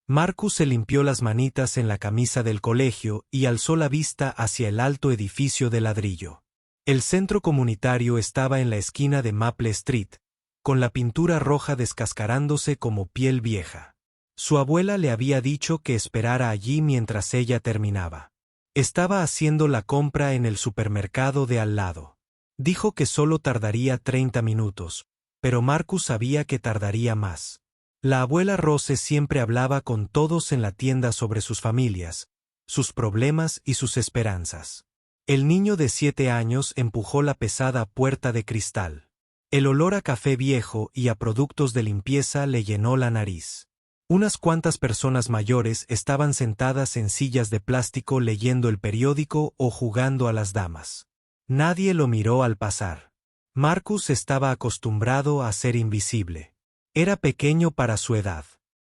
Marcus se limpió las manitas en la camisa del colegio y alzó la vista hacia el alto edificio de ladrillo. El centro comunitario estaba en la esquina de Maple Street, con la pintura roja descascarándose como piel vieja. Su abuela le había dicho que esperara allí mientras ella terminaba. Estaba haciendo la compra en el supermercado de al lado. Dijo que solo tardaría 30 minutos, pero Marcus sabía que tardaría más. La abuela Rose siempre hablaba con todos en la tienda sobre sus familias, sus problemas y sus esperanzas. El niño de 7 años empujó la pesada puerta de cristal. El olor a café viejo y a productos de limpieza le llenó la nariz. Unas cuantas personas mayores estaban sentadas en sillas de plástico leyendo el periódico o jugando a las damas. Nadie lo miró al pasar. Marcus estaba acostumbrado a ser invisible. Era pequeño para su edad.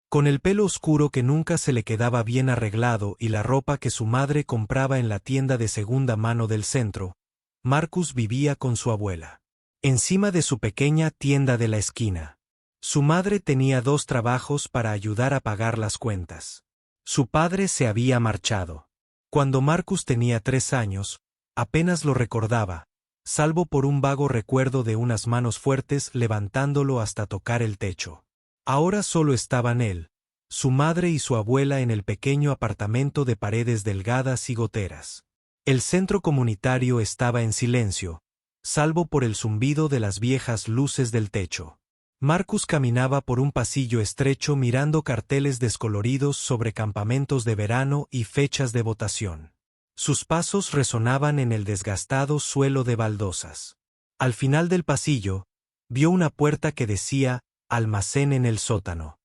Con el pelo oscuro que nunca se le quedaba bien arreglado y la ropa que su madre compraba en la tienda de segunda mano del centro, Marcus vivía con su abuela. Encima de su pequeña tienda de la esquina. Su madre tenía 2 trabajos para ayudar a pagar las cuentas. Su padre se había marchado. Cuando Marcus tenía 3 años, apenas lo recordaba, salvo por un vago recuerdo de unas manos fuertes levantándolo hasta tocar el techo. Ahora solo estaban él, su madre y su abuela en el pequeño apartamento de paredes delgadas y goteras. El centro comunitario estaba en silencio, salvo por el zumbido de las viejas luces del techo. Marcus caminaba por un pasillo estrecho mirando carteles descoloridos sobre campamentos de verano y fechas de votación. Sus pasos resonaban en el desgastado suelo de baldosas. Al final del pasillo, vio una puerta que decía «Almacén en el sótano».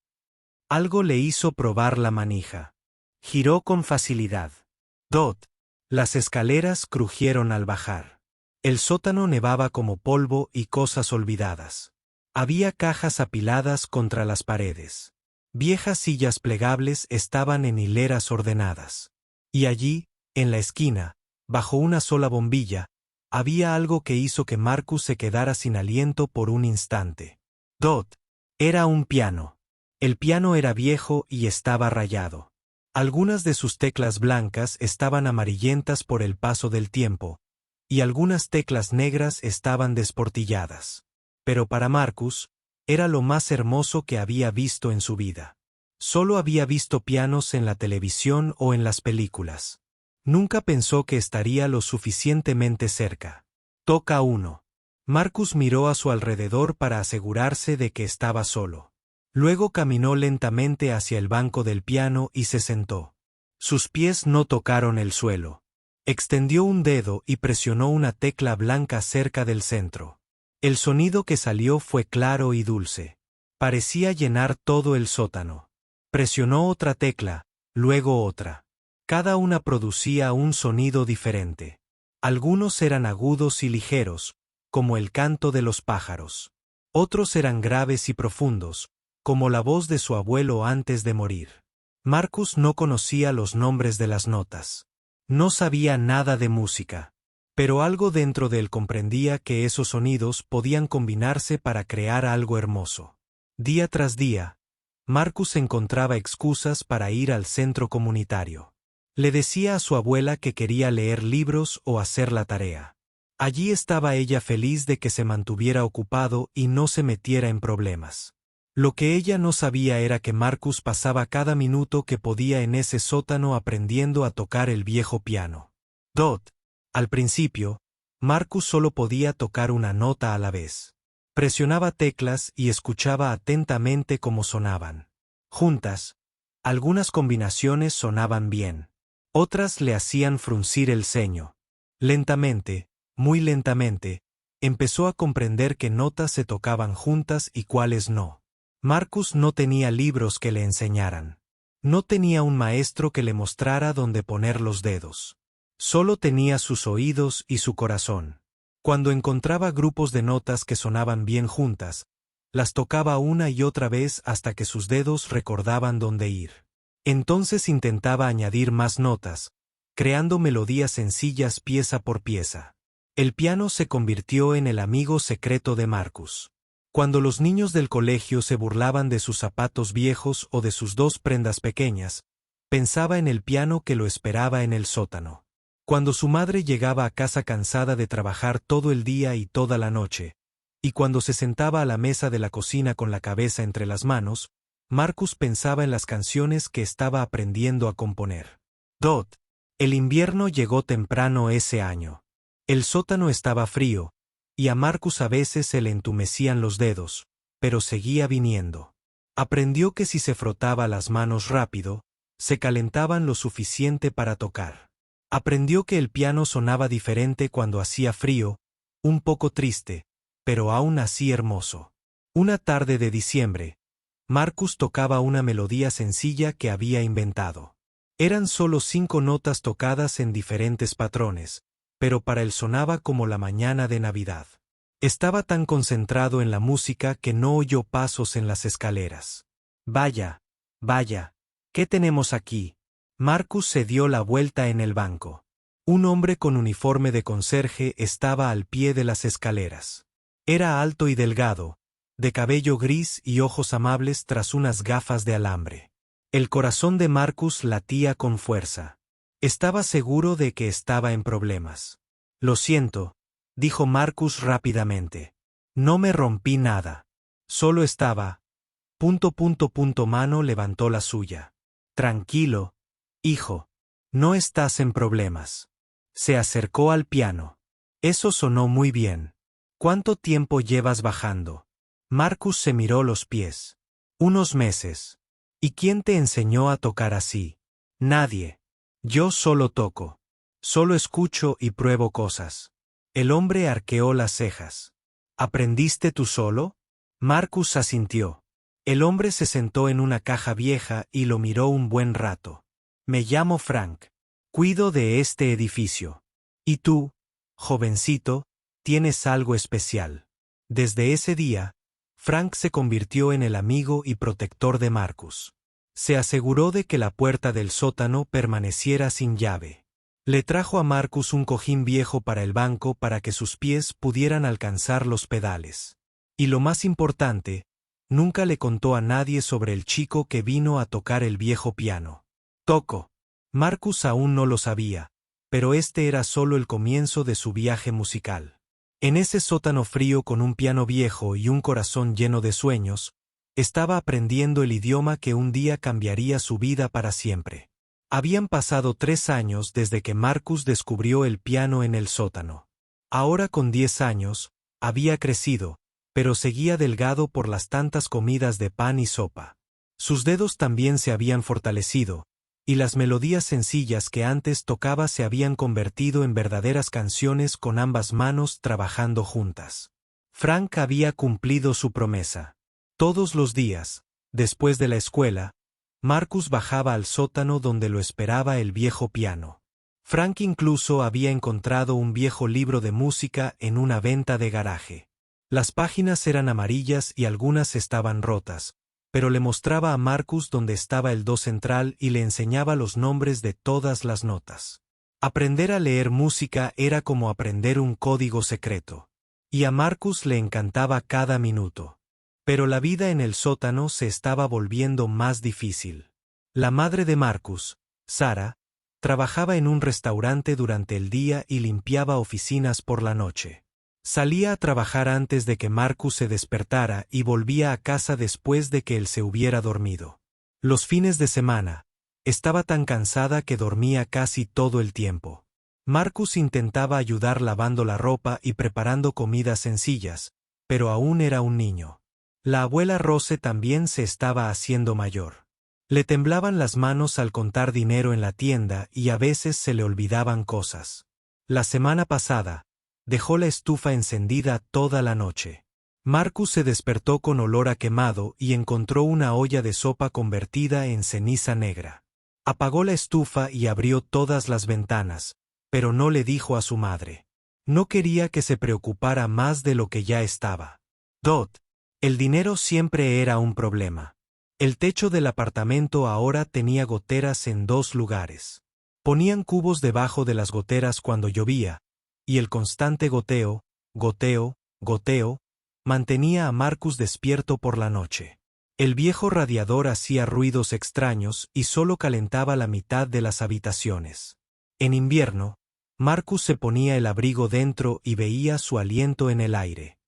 Algo le hizo probar la manija. Giró con facilidad. Dot. Las escaleras crujieron al bajar. El sótano nevaba como polvo y cosas olvidadas. Había cajas apiladas contra las paredes. Viejas sillas plegables estaban en hileras ordenadas. Y allí, en la esquina, bajo una sola bombilla, había algo que hizo que Marcus se quedara sin aliento por un instante. Dot. Era un piano. El piano era viejo y estaba rayado. Algunas de sus teclas blancas estaban amarillentas por el paso del tiempo, y algunas teclas negras estaban desportilladas. Pero para Marcus, era lo más hermoso que había visto en su vida. Solo había visto pianos en la televisión o en las películas. Nunca pensó que estaría lo suficientemente cerca. Toca uno. Marcus miró a su alrededor para asegurarse de que estaba solo. Luego caminó lentamente hacia el banco del piano y se sentó. Sus pies no tocaron el suelo. Extendió un dedo y presionó una tecla blanca cerca del centro. El sonido que salió fue claro y dulce. Parecía llenar todo el sótano. Presionó otra tecla, luego otra. Cada una producía un sonido diferente. Algunos eran agudos y ligeros, como el canto de los pájaros. Otros eran graves y profundos, como la voz de su abuelo antes de morir. Marcus no conocía los nombres de las notas. No sabía nada de música. Pero algo dentro de él comprendía que esos sonidos podían combinarse para crear algo hermoso. Día tras día, Marcus encontraba excusas para ir al centro comunitario. Le decía a su abuela que quería leer libros o hacer la tarea. Allí estaba ella feliz de que se mantuviera ocupado y no se metiera en problemas. Lo que ella no sabía era que Marcus pasaba cada minuto que podía en ese sótano aprendiendo a tocar el viejo piano. Dot. Al principio, Marcus solo podía tocar una nota a la vez. Presionaba teclas y escuchaba atentamente cómo sonaban. Juntas, algunas combinaciones sonaban bien. Otras le hacían fruncir el ceño. Lentamente, muy lentamente, empezó a comprender qué notas se tocaban juntas y cuáles no. Marcus no tenía libros que le enseñaran. No tenía un maestro que le mostrara dónde poner los dedos. Solo tenía sus oídos y su corazón. Cuando encontraba grupos de notas que sonaban bien juntas, las tocaba una y otra vez hasta que sus dedos recordaban dónde ir. Entonces intentaba añadir más notas, creando melodías sencillas pieza por pieza. El piano se convirtió en el amigo secreto de Marcus. Cuando los niños del colegio se burlaban de sus zapatos viejos o de sus 2 prendas pequeñas, pensaba en el piano que lo esperaba en el sótano. Cuando su madre llegaba a casa cansada de trabajar todo el día y toda la noche, y cuando se sentaba a la mesa de la cocina con la cabeza entre las manos, Marcus pensaba en las canciones que estaba aprendiendo a componer. El invierno llegó temprano ese año. El sótano estaba frío, y a Marcus a veces se le entumecían los dedos, pero seguía viniendo. Aprendió que si se frotaba las manos rápido, se calentaban lo suficiente para tocar. Aprendió que el piano sonaba diferente cuando hacía frío, un poco triste, pero aún así hermoso. Una tarde de diciembre, Marcus tocaba una melodía sencilla que había inventado. Eran solo 5 notas tocadas en diferentes patrones, pero para él sonaba como la mañana de Navidad. Estaba tan concentrado en la música que no oyó pasos en las escaleras. Vaya, ¿qué tenemos aquí? Marcus se dio la vuelta en el banco. Un hombre con uniforme de conserje estaba al pie de las escaleras. Era alto y delgado, de cabello gris y ojos amables tras unas gafas de alambre. El corazón de Marcus latía con fuerza. Estaba seguro de que estaba en problemas. Lo siento, dijo Marcus rápidamente. No me rompí nada. Solo estaba... Mano levantó la suya. Tranquilo, hijo. No estás en problemas. Se acercó al piano. Eso sonó muy bien. ¿Cuánto tiempo llevas bajando? Marcus se miró los pies. Unos meses. ¿Y quién te enseñó a tocar así? Nadie. Yo solo toco. Solo escucho y pruebo cosas. El hombre arqueó las cejas. ¿Aprendiste tú solo? Marcus asintió. El hombre se sentó en una caja vieja y lo miró un buen rato. Me llamo Frank. Cuido de este edificio. ¿Y tú, jovencito, tienes algo especial? Desde ese día, Frank se convirtió en el amigo y protector de Marcus. Se aseguró de que la puerta del sótano permaneciera sin llave. Le trajo a Marcus un cojín viejo para el banco para que sus pies pudieran alcanzar los pedales. Y lo más importante, nunca le contó a nadie sobre el chico que vino a tocar el viejo piano. Marcus aún no lo sabía, pero este era solo el comienzo de su viaje musical. En ese sótano frío con un piano viejo y un corazón lleno de sueños, estaba aprendiendo el idioma que un día cambiaría su vida para siempre. Habían pasado 3 años desde que Marcus descubrió el piano en el sótano. Ahora con 10 años, había crecido, pero seguía delgado por las tantas comidas de pan y sopa. Sus dedos también se habían fortalecido, y las melodías sencillas que antes tocaba se habían convertido en verdaderas canciones con ambas manos trabajando juntas. Frank había cumplido su promesa. Todos los días, después de la escuela, Marcus bajaba al sótano donde lo esperaba el viejo piano. Frank incluso había encontrado un viejo libro de música en una venta de garaje. Las páginas eran amarillas y algunas estaban rotas, pero le mostraba a Marcus dónde estaba el do central y le enseñaba los nombres de todas las notas. Aprender a leer música era como aprender un código secreto. Y a Marcus le encantaba cada minuto. Pero la vida en el sótano se estaba volviendo más difícil. La madre de Marcus, Sara, trabajaba en un restaurante durante el día y limpiaba oficinas por la noche. Salía a trabajar antes de que Marcus se despertara y volvía a casa después de que él se hubiera dormido. Los fines de semana, estaba tan cansada que dormía casi todo el tiempo. Marcus intentaba ayudar lavando la ropa y preparando comidas sencillas, pero aún era un niño. La abuela Rose también se estaba haciendo mayor. Le temblaban las manos al contar dinero en la tienda y a veces se le olvidaban cosas. La semana pasada, dejó la estufa encendida toda la noche. Marcus se despertó con olor a quemado y encontró una olla de sopa convertida en ceniza negra. Apagó la estufa y abrió todas las ventanas, pero no le dijo a su madre. No quería que se preocupara más de lo que ya estaba. El dinero siempre era un problema. El techo del apartamento ahora tenía goteras en 2 lugares. Ponían cubos debajo de las goteras cuando llovía, y el constante goteo, mantenía a Marcus despierto por la noche. El viejo radiador hacía ruidos extraños y solo calentaba la mitad de las habitaciones. En invierno, Marcus se ponía el abrigo dentro y veía su aliento en el aire.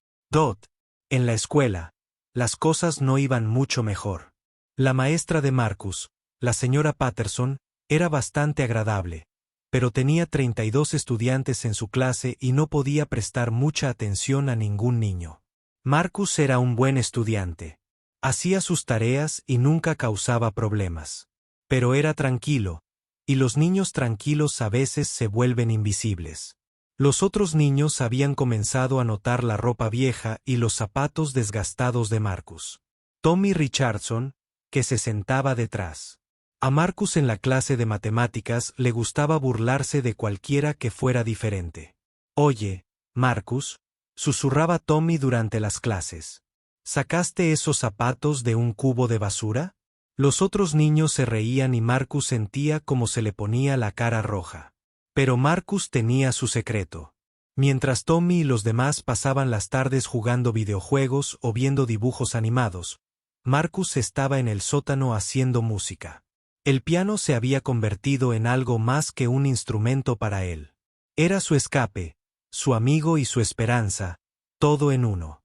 En la escuela, las cosas no iban mucho mejor. La maestra de Marcus, la señora Patterson, era bastante agradable, pero tenía 32 estudiantes en su clase y no podía prestar mucha atención a ningún niño. Marcus era un buen estudiante. Hacía sus tareas y nunca causaba problemas. Pero era tranquilo, y los niños tranquilos a veces se vuelven invisibles. Los otros niños habían comenzado a notar la ropa vieja y los zapatos desgastados de Marcus. Tommy Richardson, que se sentaba detrás. A Marcus en la clase de matemáticas le gustaba burlarse de cualquiera que fuera diferente. «Oye, Marcus», susurraba Tommy durante las clases. ¿Sacaste esos zapatos de un cubo de basura? Los otros niños se reían y Marcus sentía como se le ponía la cara roja. Pero Marcus tenía su secreto. Mientras Tommy y los demás pasaban las tardes jugando videojuegos o viendo dibujos animados, Marcus estaba en el sótano haciendo música. El piano se había convertido en algo más que un instrumento para él. Era su escape, su amigo y su esperanza, todo en uno.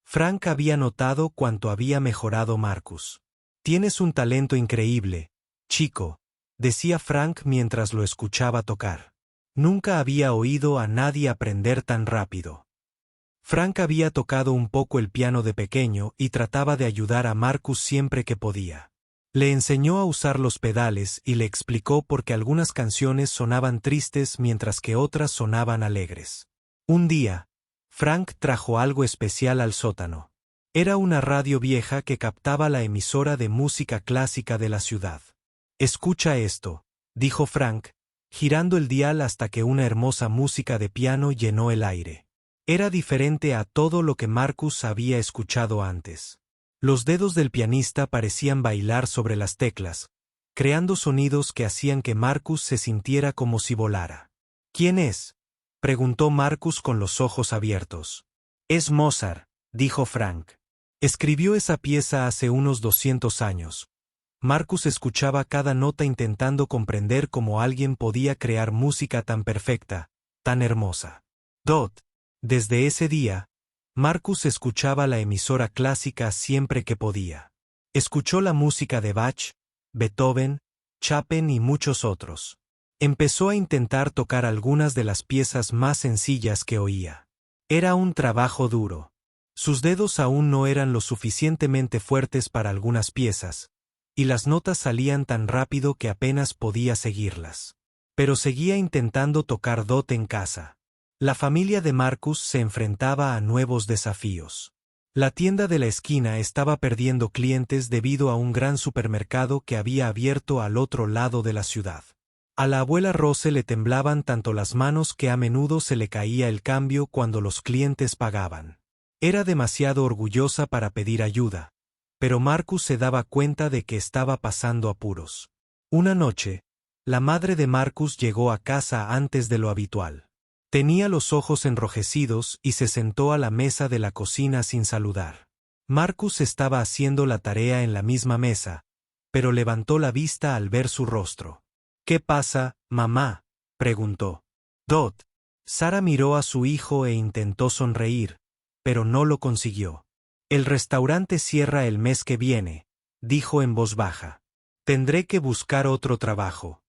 Frank había notado cuánto había mejorado Marcus. «Tienes un talento increíble, chico», decía Frank mientras lo escuchaba tocar. Nunca había oído a nadie aprender tan rápido. Frank había tocado un poco el piano de pequeño y trataba de ayudar a Marcus siempre que podía. Le enseñó a usar los pedales y le explicó por qué algunas canciones sonaban tristes mientras que otras sonaban alegres. Un día, Frank trajo algo especial al sótano. Era una radio vieja que captaba la emisora de música clásica de la ciudad. «Escucha esto», dijo Frank, girando el dial hasta que una hermosa música de piano llenó el aire. Era diferente a todo lo que Marcus había escuchado antes. Los dedos del pianista parecían bailar sobre las teclas, creando sonidos que hacían que Marcus se sintiera como si volara. «¿Quién es?», preguntó Marcus con los ojos abiertos. «Es Mozart», dijo Frank. «Escribió esa pieza hace unos 200 años». Marcus escuchaba cada nota intentando comprender cómo alguien podía crear música tan perfecta, tan hermosa. Desde ese día, Marcus escuchaba la emisora clásica siempre que podía. Escuchó la música de Bach, Beethoven, Chopin y muchos otros. Empezó a intentar tocar algunas de las piezas más sencillas que oía. Era un trabajo duro. Sus dedos aún no eran lo suficientemente fuertes para algunas piezas, y las notas salían tan rápido que apenas podía seguirlas. Pero seguía intentando tocar en casa. La familia de Marcus se enfrentaba a nuevos desafíos. La tienda de la esquina estaba perdiendo clientes debido a un gran supermercado que había abierto al otro lado de la ciudad. A la abuela Rose le temblaban tanto las manos que a menudo se le caía el cambio cuando los clientes pagaban. Era demasiado orgullosa para pedir ayuda, pero Marcus se daba cuenta de que estaba pasando apuros. Una noche, la madre de Marcus llegó a casa antes de lo habitual. Tenía los ojos enrojecidos y se sentó a la mesa de la cocina sin saludar. Marcus estaba haciendo la tarea en la misma mesa, pero levantó la vista al ver su rostro. «¿Qué pasa, mamá?», preguntó. Sara miró a su hijo e intentó sonreír, pero no lo consiguió. «El restaurante cierra el mes que viene», dijo en voz baja. «Tendré que buscar otro trabajo».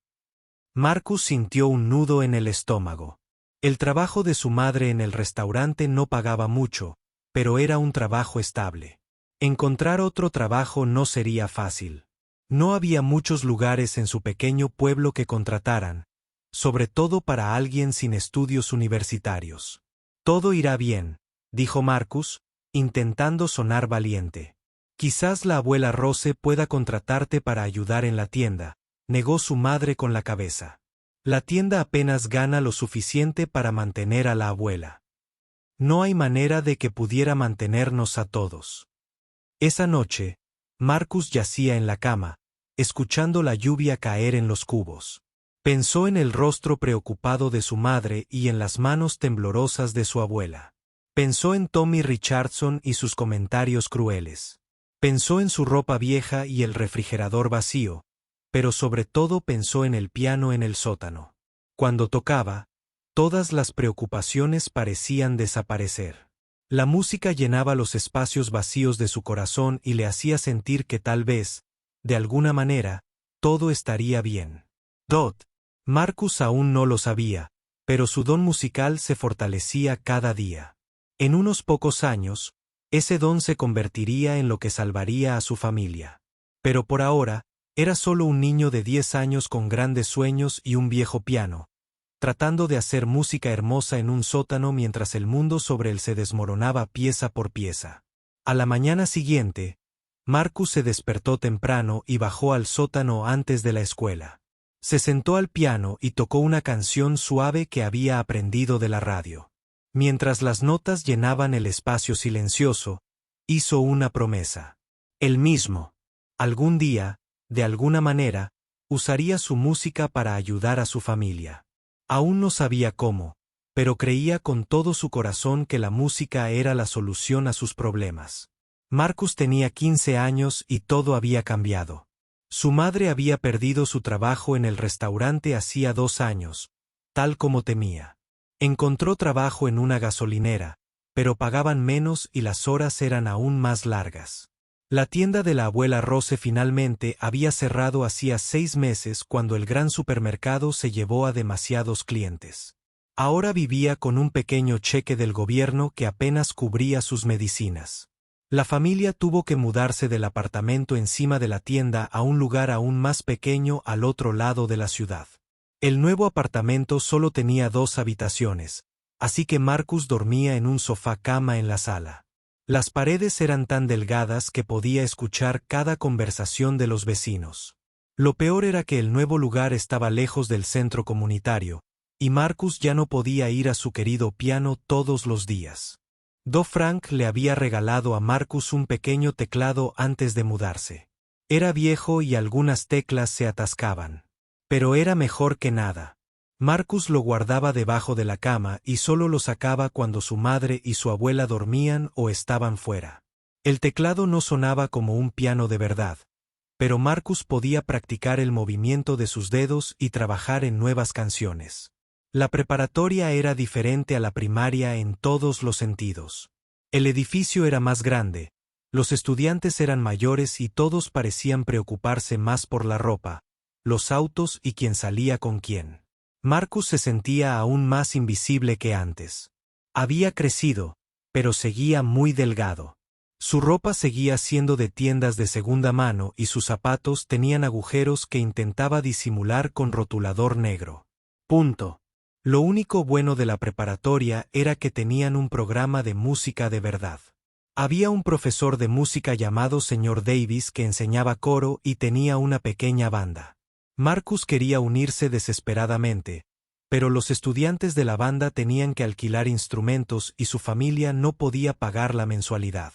Marcus sintió un nudo en el estómago. El trabajo de su madre en el restaurante no pagaba mucho, pero era un trabajo estable. Encontrar otro trabajo no sería fácil. No había muchos lugares en su pequeño pueblo que contrataran, sobre todo para alguien sin estudios universitarios. «Todo irá bien», dijo Marcus, intentando sonar valiente. «Quizás la abuela Rose pueda contratarte para ayudar en la tienda», negó su madre con la cabeza. «La tienda apenas gana lo suficiente para mantener a la abuela. No hay manera de que pudiera mantenernos a todos». Esa noche, Marcus yacía en la cama, escuchando la lluvia caer en los cubos. Pensó en el rostro preocupado de su madre y en las manos temblorosas de su abuela. Pensó en Tommy Richardson y sus comentarios crueles. Pensó en su ropa vieja y el refrigerador vacío, pero sobre todo pensó en el piano en el sótano. Cuando tocaba, todas las preocupaciones parecían desaparecer. La música llenaba los espacios vacíos de su corazón y le hacía sentir que tal vez, de alguna manera, todo estaría bien. Marcus aún no lo sabía, pero su don musical se fortalecía cada día. En unos pocos años, ese don se convertiría en lo que salvaría a su familia. Pero por ahora, era solo un niño de 10 años con grandes sueños y un viejo piano, tratando de hacer música hermosa en un sótano mientras el mundo sobre él se desmoronaba pieza por pieza. A la mañana siguiente, Marcus se despertó temprano y bajó al sótano antes de la escuela. Se sentó al piano y tocó una canción suave que había aprendido de la radio. Mientras las notas llenaban el espacio silencioso, hizo una promesa. Él mismo, algún día, de alguna manera, usaría su música para ayudar a su familia. Aún no sabía cómo, pero creía con todo su corazón que la música era la solución a sus problemas. Marcus tenía 15 años y todo había cambiado. Su madre había perdido su trabajo en el restaurante hacía 2 años, tal como temía. Encontró trabajo en una gasolinera, pero pagaban menos y las horas eran aún más largas. La tienda de la abuela Rose finalmente había cerrado hacía 6 meses cuando el gran supermercado se llevó a demasiados clientes. Ahora vivía con un pequeño cheque del gobierno que apenas cubría sus medicinas. La familia tuvo que mudarse del apartamento encima de la tienda a un lugar aún más pequeño al otro lado de la ciudad. El nuevo apartamento solo tenía 2 habitaciones, así que Marcus dormía en un sofá-cama en la sala. Las paredes eran tan delgadas que podía escuchar cada conversación de los vecinos. Lo peor era que el nuevo lugar estaba lejos del centro comunitario, y Marcus ya no podía ir a su querido piano todos los días. Frank le había regalado a Marcus un pequeño teclado antes de mudarse. Era viejo y algunas teclas se atascaban. Pero era mejor que nada. Marcus lo guardaba debajo de la cama y solo lo sacaba cuando su madre y su abuela dormían o estaban fuera. El teclado no sonaba como un piano de verdad, pero Marcus podía practicar el movimiento de sus dedos y trabajar en nuevas canciones. La preparatoria era diferente a la primaria en todos los sentidos. El edificio era más grande, los estudiantes eran mayores y todos parecían preocuparse más por la ropa, los autos y quién salía con quién. Marcus se sentía aún más invisible que antes. Había crecido, pero seguía muy delgado. Su ropa seguía siendo de tiendas de segunda mano y sus zapatos tenían agujeros que intentaba disimular con rotulador negro. Lo único bueno de la preparatoria era que tenían un programa de música de verdad. Había un profesor de música llamado Sr. Davis que enseñaba coro y tenía una pequeña banda. Marcus quería unirse desesperadamente, pero los estudiantes de la banda tenían que alquilar instrumentos y su familia no podía pagar la mensualidad.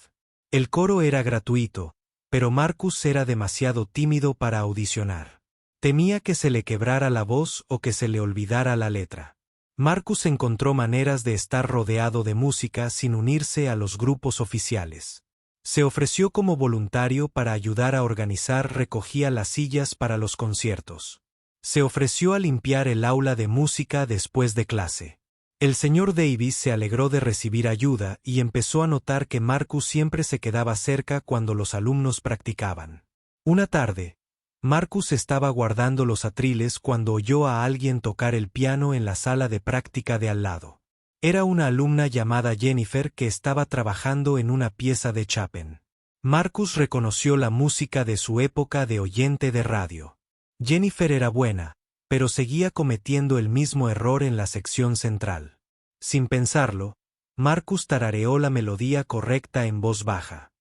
El coro era gratuito, pero Marcus era demasiado tímido para audicionar. Temía que se le quebrara la voz o que se le olvidara la letra. Marcus encontró maneras de estar rodeado de música sin unirse a los grupos oficiales. Se ofreció como voluntario para ayudar a organizar, recogía las sillas para los conciertos. Se ofreció a limpiar el aula de música después de clase. El señor Davis se alegró de recibir ayuda y empezó a notar que Marcus siempre se quedaba cerca cuando los alumnos practicaban. Una tarde, Marcus estaba guardando los atriles cuando oyó a alguien tocar el piano en la sala de práctica de al lado. Era una alumna llamada Jennifer que estaba trabajando en una pieza de Chopin. Marcus reconoció la música de su época de oyente de radio. Jennifer era buena, pero seguía cometiendo el mismo error en la sección central. Sin pensarlo, Marcus tarareó la melodía correcta en voz baja.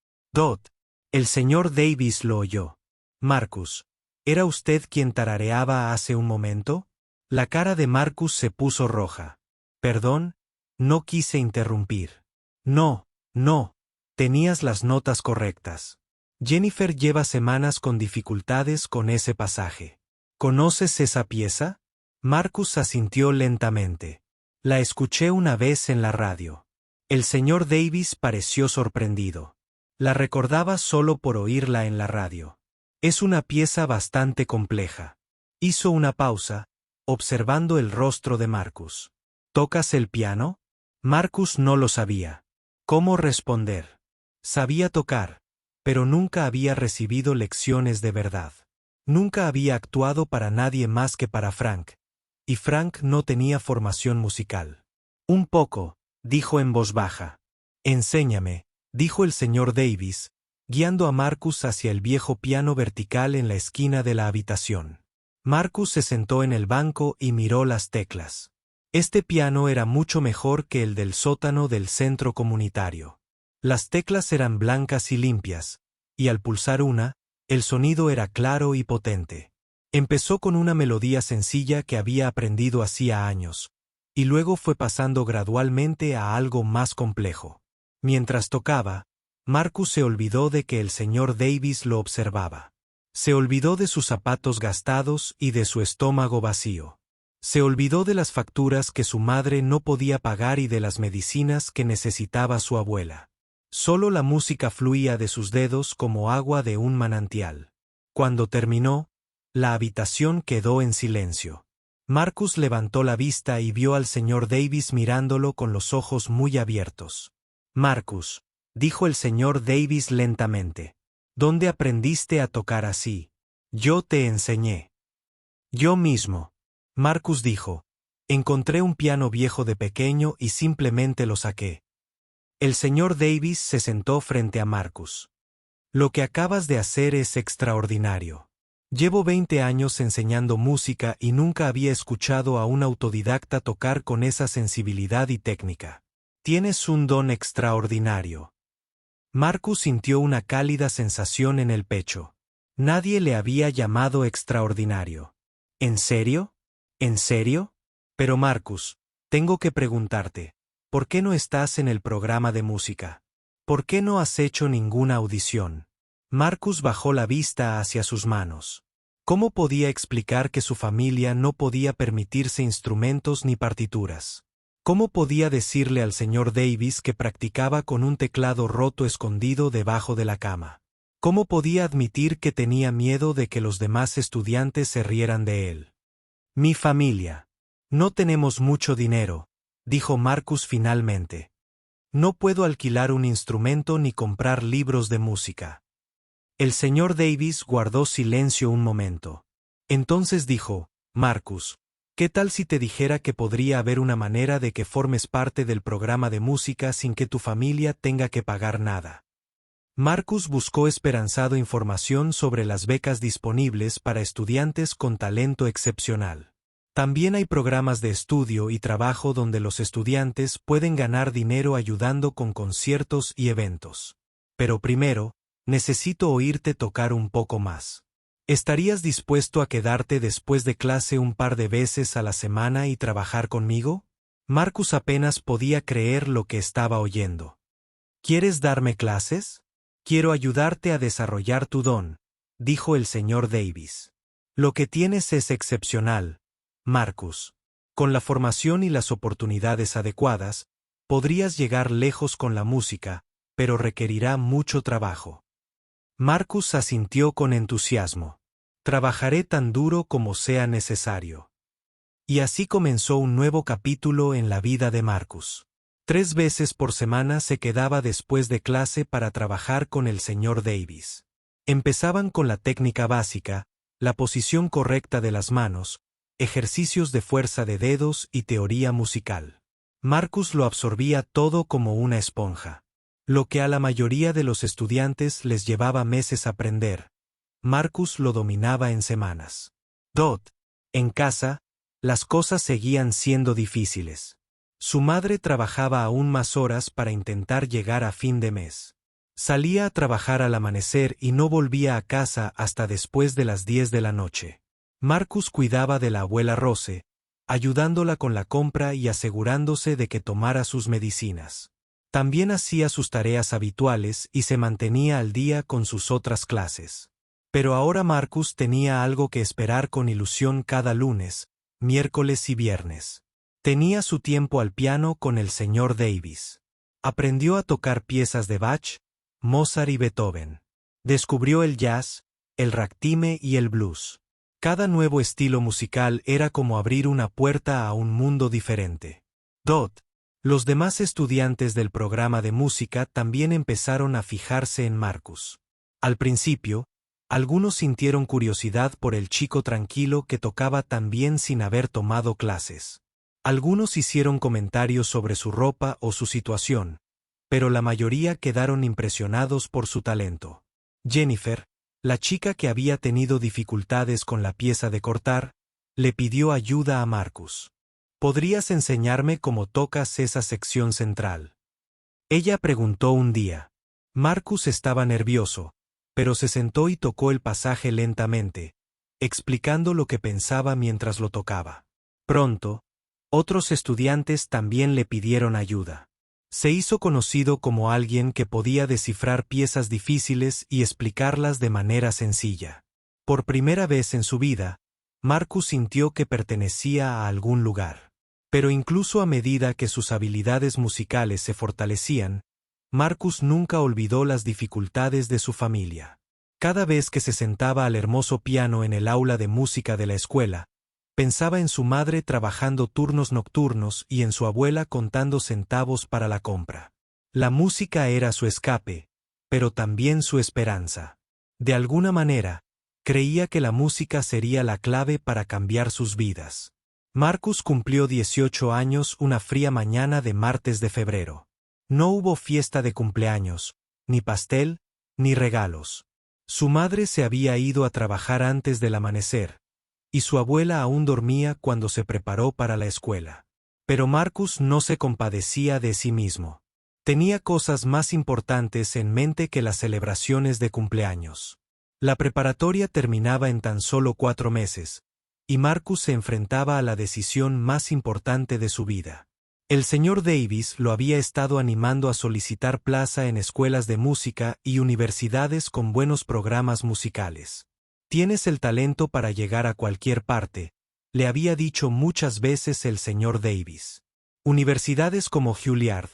El señor Davis lo oyó. Marcus, ¿era usted quien tarareaba hace un momento? La cara de Marcus se puso roja. Perdón. No quise interrumpir. No, tenías las notas correctas. Jennifer lleva semanas con dificultades con ese pasaje. ¿Conoces esa pieza? Marcus asintió lentamente. La escuché una vez en la radio. El señor Davis pareció sorprendido. La recordaba solo por oírla en la radio. Es una pieza bastante compleja. Hizo una pausa, observando el rostro de Marcus. ¿Tocas el piano? Marcus no lo sabía. ¿Cómo responder? Sabía tocar, pero nunca había recibido lecciones de verdad. Nunca había actuado para nadie más que para Frank, y Frank no tenía formación musical. Un poco, dijo en voz baja. Enséñame, dijo el señor Davis, guiando a Marcus hacia el viejo piano vertical en la esquina de la habitación. Marcus se sentó en el banco y miró las teclas. Este piano era mucho mejor que el del sótano del centro comunitario. Las teclas eran blancas y limpias, y al pulsar una, el sonido era claro y potente. Empezó con una melodía sencilla que había aprendido hacía años, y luego fue pasando gradualmente a algo más complejo. Mientras tocaba, Marcus se olvidó de que el señor Davis lo observaba. Se olvidó de sus zapatos gastados y de su estómago vacío. Se olvidó de las facturas que su madre no podía pagar y de las medicinas que necesitaba su abuela. Solo la música fluía de sus dedos como agua de un manantial. Cuando terminó, la habitación quedó en silencio. Marcus levantó la vista y vio al señor Davis mirándolo con los ojos muy abiertos. Marcus, dijo el señor Davis lentamente, ¿dónde aprendiste a tocar así? Yo te enseñé. Yo mismo. Marcus dijo, encontré un piano viejo de pequeño y simplemente lo saqué. El señor Davis se sentó frente a Marcus. Lo que acabas de hacer es extraordinario. Llevo 20 años enseñando música y nunca había escuchado a un autodidacta tocar con esa sensibilidad y técnica. Tienes un don extraordinario. Marcus sintió una cálida sensación en el pecho. Nadie le había llamado extraordinario. ¿En serio? ¿En serio? Pero Marcus, tengo que preguntarte, ¿por qué no estás en el programa de música? ¿Por qué no has hecho ninguna audición? Marcus bajó la vista hacia sus manos. ¿Cómo podía explicar que su familia no podía permitirse instrumentos ni partituras? ¿Cómo podía decirle al señor Davis que practicaba con un teclado roto escondido debajo de la cama? ¿Cómo podía admitir que tenía miedo de que los demás estudiantes se rieran de él? Mi familia. No tenemos mucho dinero, dijo Marcus finalmente. No puedo alquilar un instrumento ni comprar libros de música. El señor Davis guardó silencio un momento. Entonces dijo, Marcus, ¿qué tal si te dijera que podría haber una manera de que formes parte del programa de música sin que tu familia tenga que pagar nada? Marcus buscó esperanzado información sobre las becas disponibles para estudiantes con talento excepcional. También hay programas de estudio y trabajo donde los estudiantes pueden ganar dinero ayudando con conciertos y eventos. Pero primero, necesito oírte tocar un poco más. ¿Estarías dispuesto a quedarte después de clase un par de veces a la semana y trabajar conmigo? Marcus apenas podía creer lo que estaba oyendo. ¿Quieres darme clases? Quiero ayudarte a desarrollar tu don, dijo el señor Davis. Lo que tienes es excepcional, Marcus. Con la formación y las oportunidades adecuadas, podrías llegar lejos con la música, pero requerirá mucho trabajo. Marcus asintió con entusiasmo. Trabajaré tan duro como sea necesario. Y así comenzó un nuevo capítulo en la vida de Marcus. 3 veces por semana se quedaba después de clase para trabajar con el señor Davis. Empezaban con la técnica básica, la posición correcta de las manos, ejercicios de fuerza de dedos y teoría musical. Marcus lo absorbía todo como una esponja. Lo que a la mayoría de los estudiantes les llevaba meses aprender, Marcus lo dominaba en semanas. En casa, las cosas seguían siendo difíciles. Su madre trabajaba aún más horas para intentar llegar a fin de mes. Salía a trabajar al amanecer y no volvía a casa hasta después de las 10 de la noche. Marcus cuidaba de la abuela Rose, ayudándola con la compra y asegurándose de que tomara sus medicinas. También hacía sus tareas habituales y se mantenía al día con sus otras clases. Pero ahora Marcus tenía algo que esperar con ilusión cada lunes, miércoles y viernes. Tenía su tiempo al piano con el señor Davis. Aprendió a tocar piezas de Bach, Mozart y Beethoven. Descubrió el jazz, el ragtime y el blues. Cada nuevo estilo musical era como abrir una puerta a un mundo diferente. Los demás estudiantes del programa de música también empezaron a fijarse en Marcus. Al principio, algunos sintieron curiosidad por el chico tranquilo que tocaba tan bien sin haber tomado clases. Algunos hicieron comentarios sobre su ropa o su situación, pero la mayoría quedaron impresionados por su talento. Jennifer, la chica que había tenido dificultades con la pieza de cortar, le pidió ayuda a Marcus. ¿Podrías enseñarme cómo tocas esa sección central? Ella preguntó un día. Marcus estaba nervioso, pero se sentó y tocó el pasaje lentamente, explicando lo que pensaba mientras lo tocaba. Pronto, otros estudiantes también le pidieron ayuda. Se hizo conocido como alguien que podía descifrar piezas difíciles y explicarlas de manera sencilla. Por primera vez en su vida, Marcus sintió que pertenecía a algún lugar. Pero incluso a medida que sus habilidades musicales se fortalecían, Marcus nunca olvidó las dificultades de su familia. Cada vez que se sentaba al hermoso piano en el aula de música de la escuela, pensaba en su madre trabajando turnos nocturnos y en su abuela contando centavos para la compra. La música era su escape, pero también su esperanza. De alguna manera, creía que la música sería la clave para cambiar sus vidas. Marcus cumplió 18 años una fría mañana de martes de febrero. No hubo fiesta de cumpleaños, ni pastel, ni regalos. Su madre se había ido a trabajar antes del amanecer, y su abuela aún dormía cuando se preparó para la escuela. Pero Marcus no se compadecía de sí mismo. Tenía cosas más importantes en mente que las celebraciones de cumpleaños. La preparatoria terminaba en tan solo 4 meses, y Marcus se enfrentaba a la decisión más importante de su vida. El señor Davis lo había estado animando a solicitar plaza en escuelas de música y universidades con buenos programas musicales. «Tienes el talento para llegar a cualquier parte», le había dicho muchas veces el señor Davis. Universidades como Juilliard,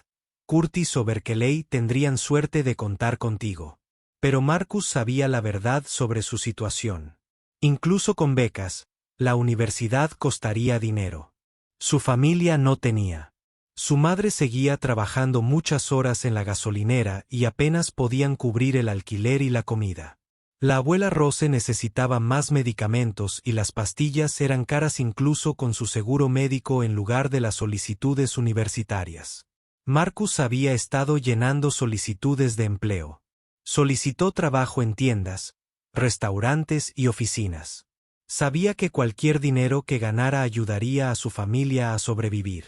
Curtis o Berkeley tendrían suerte de contar contigo. Pero Marcus sabía la verdad sobre su situación. Incluso con becas, la universidad costaría dinero. Su familia no tenía. Su madre seguía trabajando muchas horas en la gasolinera y apenas podían cubrir el alquiler y la comida. La abuela Rose necesitaba más medicamentos y las pastillas eran caras incluso con su seguro médico en lugar de las solicitudes universitarias. Marcus había estado llenando solicitudes de empleo. Solicitó trabajo en tiendas, restaurantes y oficinas. Sabía que cualquier dinero que ganara ayudaría a su familia a sobrevivir.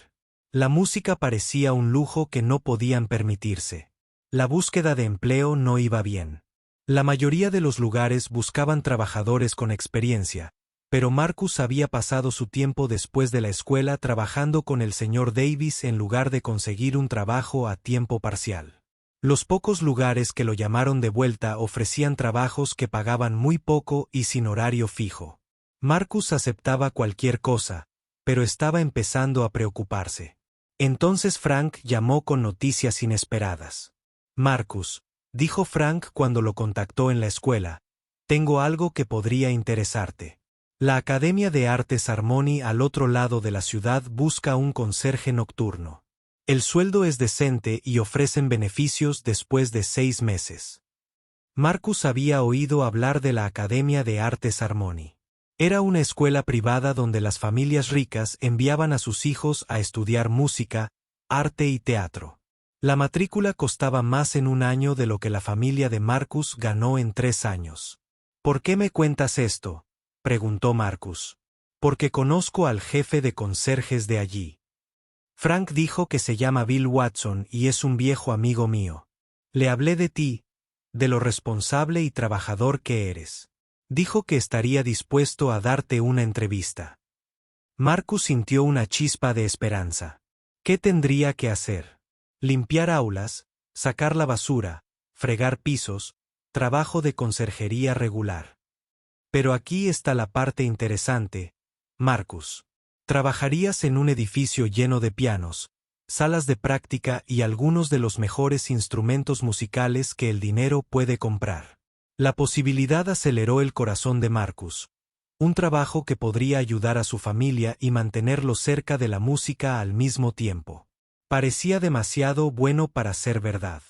La música parecía un lujo que no podían permitirse. La búsqueda de empleo no iba bien. La mayoría de los lugares buscaban trabajadores con experiencia, pero Marcus había pasado su tiempo después de la escuela trabajando con el señor Davis en lugar de conseguir un trabajo a tiempo parcial. Los pocos lugares que lo llamaron de vuelta ofrecían trabajos que pagaban muy poco y sin horario fijo. Marcus aceptaba cualquier cosa, pero estaba empezando a preocuparse. Entonces Frank llamó con noticias inesperadas. «Marcus», dijo Frank cuando lo contactó en la escuela, «tengo algo que podría interesarte. La Academia de Artes Harmony al otro lado de la ciudad busca un conserje nocturno. El sueldo es decente y ofrecen beneficios después de 6 meses». Marcus había oído hablar de la Academia de Artes Harmony. Era una escuela privada donde las familias ricas enviaban a sus hijos a estudiar música, arte y teatro. La matrícula costaba más en un año de lo que la familia de Marcus ganó en 3 años. «¿Por qué me cuentas esto?», preguntó Marcus. «Porque conozco al jefe de conserjes de allí. Frank dijo que se llama Bill Watson y es un viejo amigo mío. Le hablé de ti, de lo responsable y trabajador que eres. Dijo que estaría dispuesto a darte una entrevista». Marcus sintió una chispa de esperanza. ¿Qué tendría que hacer? Limpiar aulas, sacar la basura, fregar pisos, trabajo de conserjería regular. Pero aquí está la parte interesante, Marcus. Trabajarías en un edificio lleno de pianos, salas de práctica y algunos de los mejores instrumentos musicales que el dinero puede comprar. La posibilidad aceleró el corazón de Marcus. Un trabajo que podría ayudar a su familia y mantenerlo cerca de la música al mismo tiempo. Parecía demasiado bueno para ser verdad.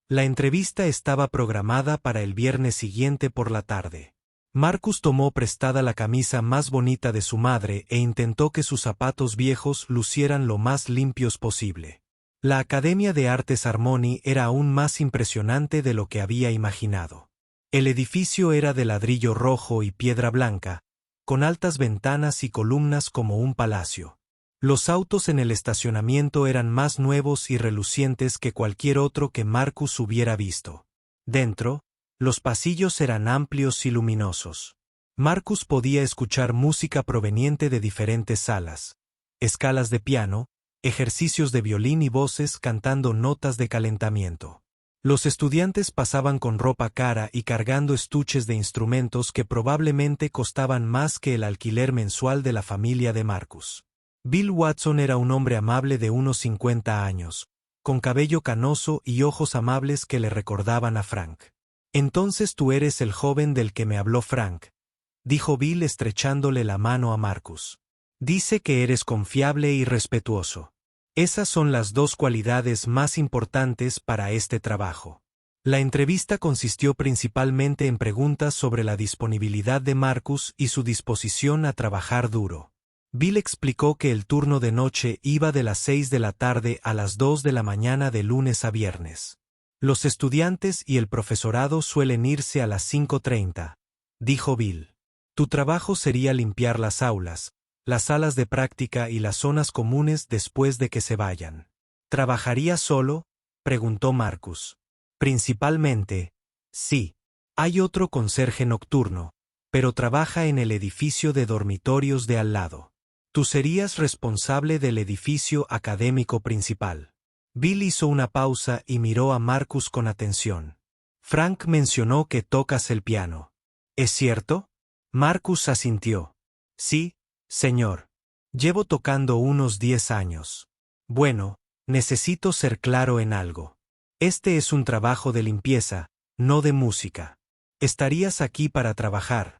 La entrevista estaba programada para el viernes siguiente por la tarde. Marcus tomó prestada la camisa más bonita de su madre e intentó que sus zapatos viejos lucieran lo más limpios posible. La Academia de Artes Harmony era aún más impresionante de lo que había imaginado. El edificio era de ladrillo rojo y piedra blanca, con altas ventanas y columnas como un palacio. Los autos en el estacionamiento eran más nuevos y relucientes que cualquier otro que Marcus hubiera visto. Dentro, los pasillos eran amplios y luminosos. Marcus podía escuchar música proveniente de diferentes salas, escalas de piano, ejercicios de violín y voces cantando notas de calentamiento. Los estudiantes pasaban con ropa cara y cargando estuches de instrumentos que probablemente costaban más que el alquiler mensual de la familia de Marcus. Bill Watson era un hombre amable de unos 50 años, con cabello canoso y ojos amables que le recordaban a Frank. «Entonces tú eres el joven del que me habló Frank», dijo Bill estrechándole la mano a Marcus. «Dice que eres confiable y respetuoso. Esas son las dos cualidades más importantes para este trabajo». La entrevista consistió principalmente en preguntas sobre la disponibilidad de Marcus y su disposición a trabajar duro. Bill explicó que el turno de noche iba de las 6 de la tarde a las 2 de la mañana de lunes a viernes. «Los estudiantes y el profesorado suelen irse a las 5:30», dijo Bill. «Tu trabajo sería limpiar las aulas, las salas de práctica y las zonas comunes después de que se vayan». «¿Trabajaría solo?», preguntó Marcus. «Principalmente, sí. Hay otro conserje nocturno, pero trabaja en el edificio de dormitorios de al lado. Tú serías responsable del edificio académico principal». Bill hizo una pausa y miró a Marcus con atención. «Frank mencionó que tocas el piano. ¿Es cierto?». Marcus asintió. «Sí, señor. Llevo tocando unos 10 años. Bueno, necesito ser claro en algo. Este es un trabajo de limpieza, no de música. Estarías aquí para trabajar,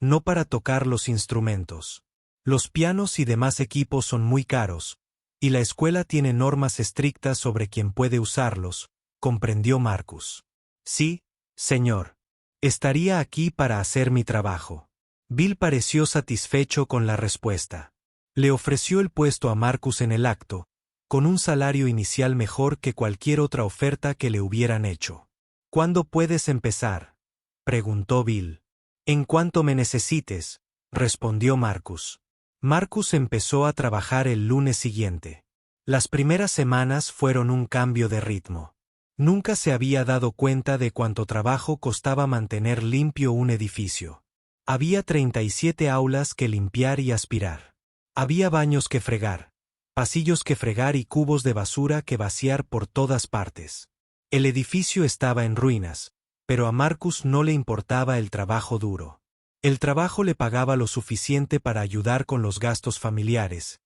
no para tocar los instrumentos. Los pianos y demás equipos son muy caros, y la escuela tiene normas estrictas sobre quién puede usarlos», comprendió Marcus. «Sí, señor. Estaría aquí para hacer mi trabajo». Bill pareció satisfecho con la respuesta. Le ofreció el puesto a Marcus en el acto, con un salario inicial mejor que cualquier otra oferta que le hubieran hecho. «¿Cuándo puedes empezar?», preguntó Bill. «En cuanto me necesites», respondió Marcus. Marcus empezó a trabajar el lunes siguiente. Las primeras semanas fueron un cambio de ritmo. Nunca se había dado cuenta de cuánto trabajo costaba mantener limpio un edificio. Había 37 aulas que limpiar y aspirar. Había baños que fregar, pasillos que fregar y cubos de basura que vaciar por todas partes. El edificio estaba en ruinas, pero a Marcus no le importaba el trabajo duro. El trabajo le pagaba lo suficiente para ayudar con los gastos familiares.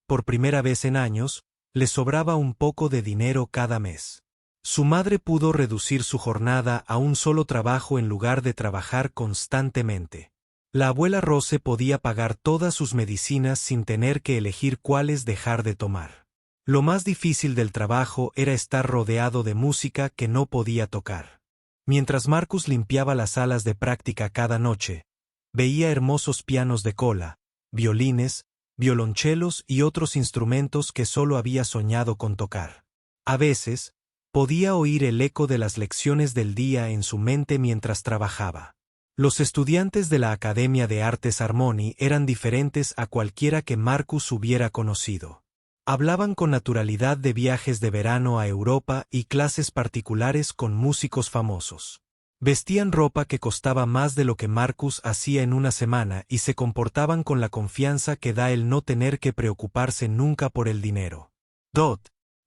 Por primera vez en años, le sobraba un poco de dinero cada mes. Su madre pudo reducir su jornada a un solo trabajo en lugar de trabajar constantemente. La abuela Rose podía pagar todas sus medicinas sin tener que elegir cuáles dejar de tomar. Lo más difícil del trabajo era estar rodeado de música que no podía tocar. Mientras Marcus limpiaba las salas de práctica cada noche, veía hermosos pianos de cola, violines, violonchelos y otros instrumentos que solo había soñado con tocar. A veces, podía oír el eco de las lecciones del día en su mente mientras trabajaba. Los estudiantes de la Academia de Artes Harmony eran diferentes a cualquiera que Marcus hubiera conocido. Hablaban con naturalidad de viajes de verano a Europa y clases particulares con músicos famosos. Vestían ropa que costaba más de lo que Marcus hacía en una semana y se comportaban con la confianza que da el no tener que preocuparse nunca por el dinero.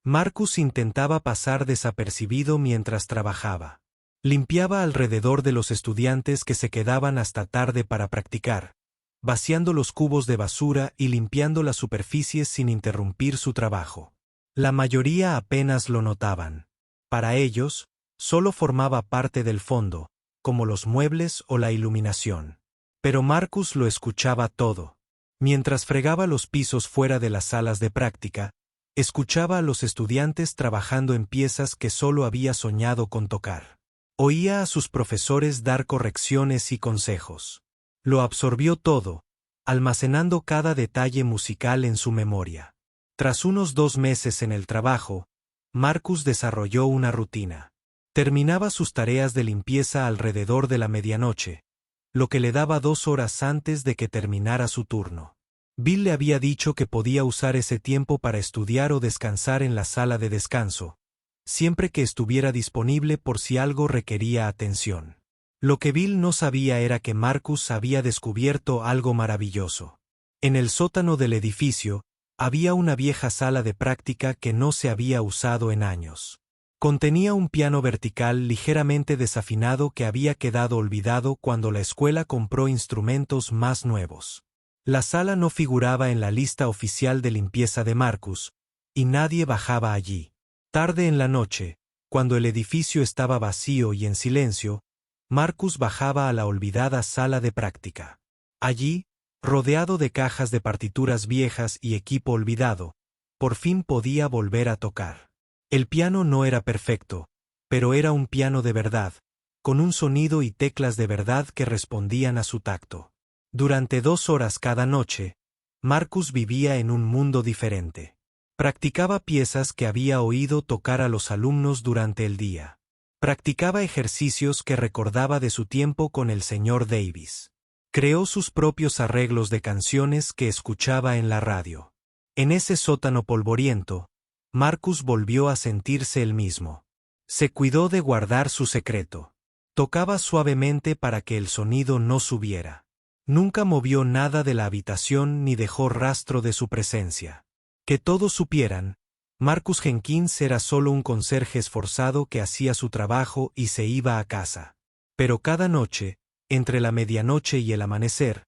Marcus intentaba pasar desapercibido mientras trabajaba. Limpiaba alrededor de los estudiantes que se quedaban hasta tarde para practicar, vaciando los cubos de basura y limpiando las superficies sin interrumpir su trabajo. La mayoría apenas lo notaban. Para ellos, solo formaba parte del fondo, como los muebles o la iluminación. Pero Marcus lo escuchaba todo. Mientras fregaba los pisos fuera de las salas de práctica, escuchaba a los estudiantes trabajando en piezas que solo había soñado con tocar. Oía a sus profesores dar correcciones y consejos. Lo absorbió todo, almacenando cada detalle musical en su memoria. Tras unos 2 meses en el trabajo, Marcus desarrolló una rutina. Terminaba sus tareas de limpieza alrededor de la medianoche, lo que le daba 2 horas antes de que terminara su turno. Bill le había dicho que podía usar ese tiempo para estudiar o descansar en la sala de descanso, siempre que estuviera disponible por si algo requería atención. Lo que Bill no sabía era que Marcus había descubierto algo maravilloso. En el sótano del edificio, había una vieja sala de práctica que no se había usado en años. Contenía un piano vertical ligeramente desafinado que había quedado olvidado cuando la escuela compró instrumentos más nuevos. La sala no figuraba en la lista oficial de limpieza de Marcus, y nadie bajaba allí. Tarde en la noche, cuando el edificio estaba vacío y en silencio, Marcus bajaba a la olvidada sala de práctica. Allí, rodeado de cajas de partituras viejas y equipo olvidado, por fin podía volver a tocar. El piano no era perfecto, pero era un piano de verdad, con un sonido y teclas de verdad que respondían a su tacto. Durante 2 horas cada noche, Marcus vivía en un mundo diferente. Practicaba piezas que había oído tocar a los alumnos durante el día. Practicaba ejercicios que recordaba de su tiempo con el señor Davis. Creó sus propios arreglos de canciones que escuchaba en la radio. En ese sótano polvoriento, Marcus volvió a sentirse el mismo. Se cuidó de guardar su secreto. Tocaba suavemente para que el sonido no subiera. Nunca movió nada de la habitación ni dejó rastro de su presencia. Que todos supieran, Marcus Jenkins era solo un conserje esforzado que hacía su trabajo y se iba a casa. Pero cada noche, entre la medianoche y el amanecer,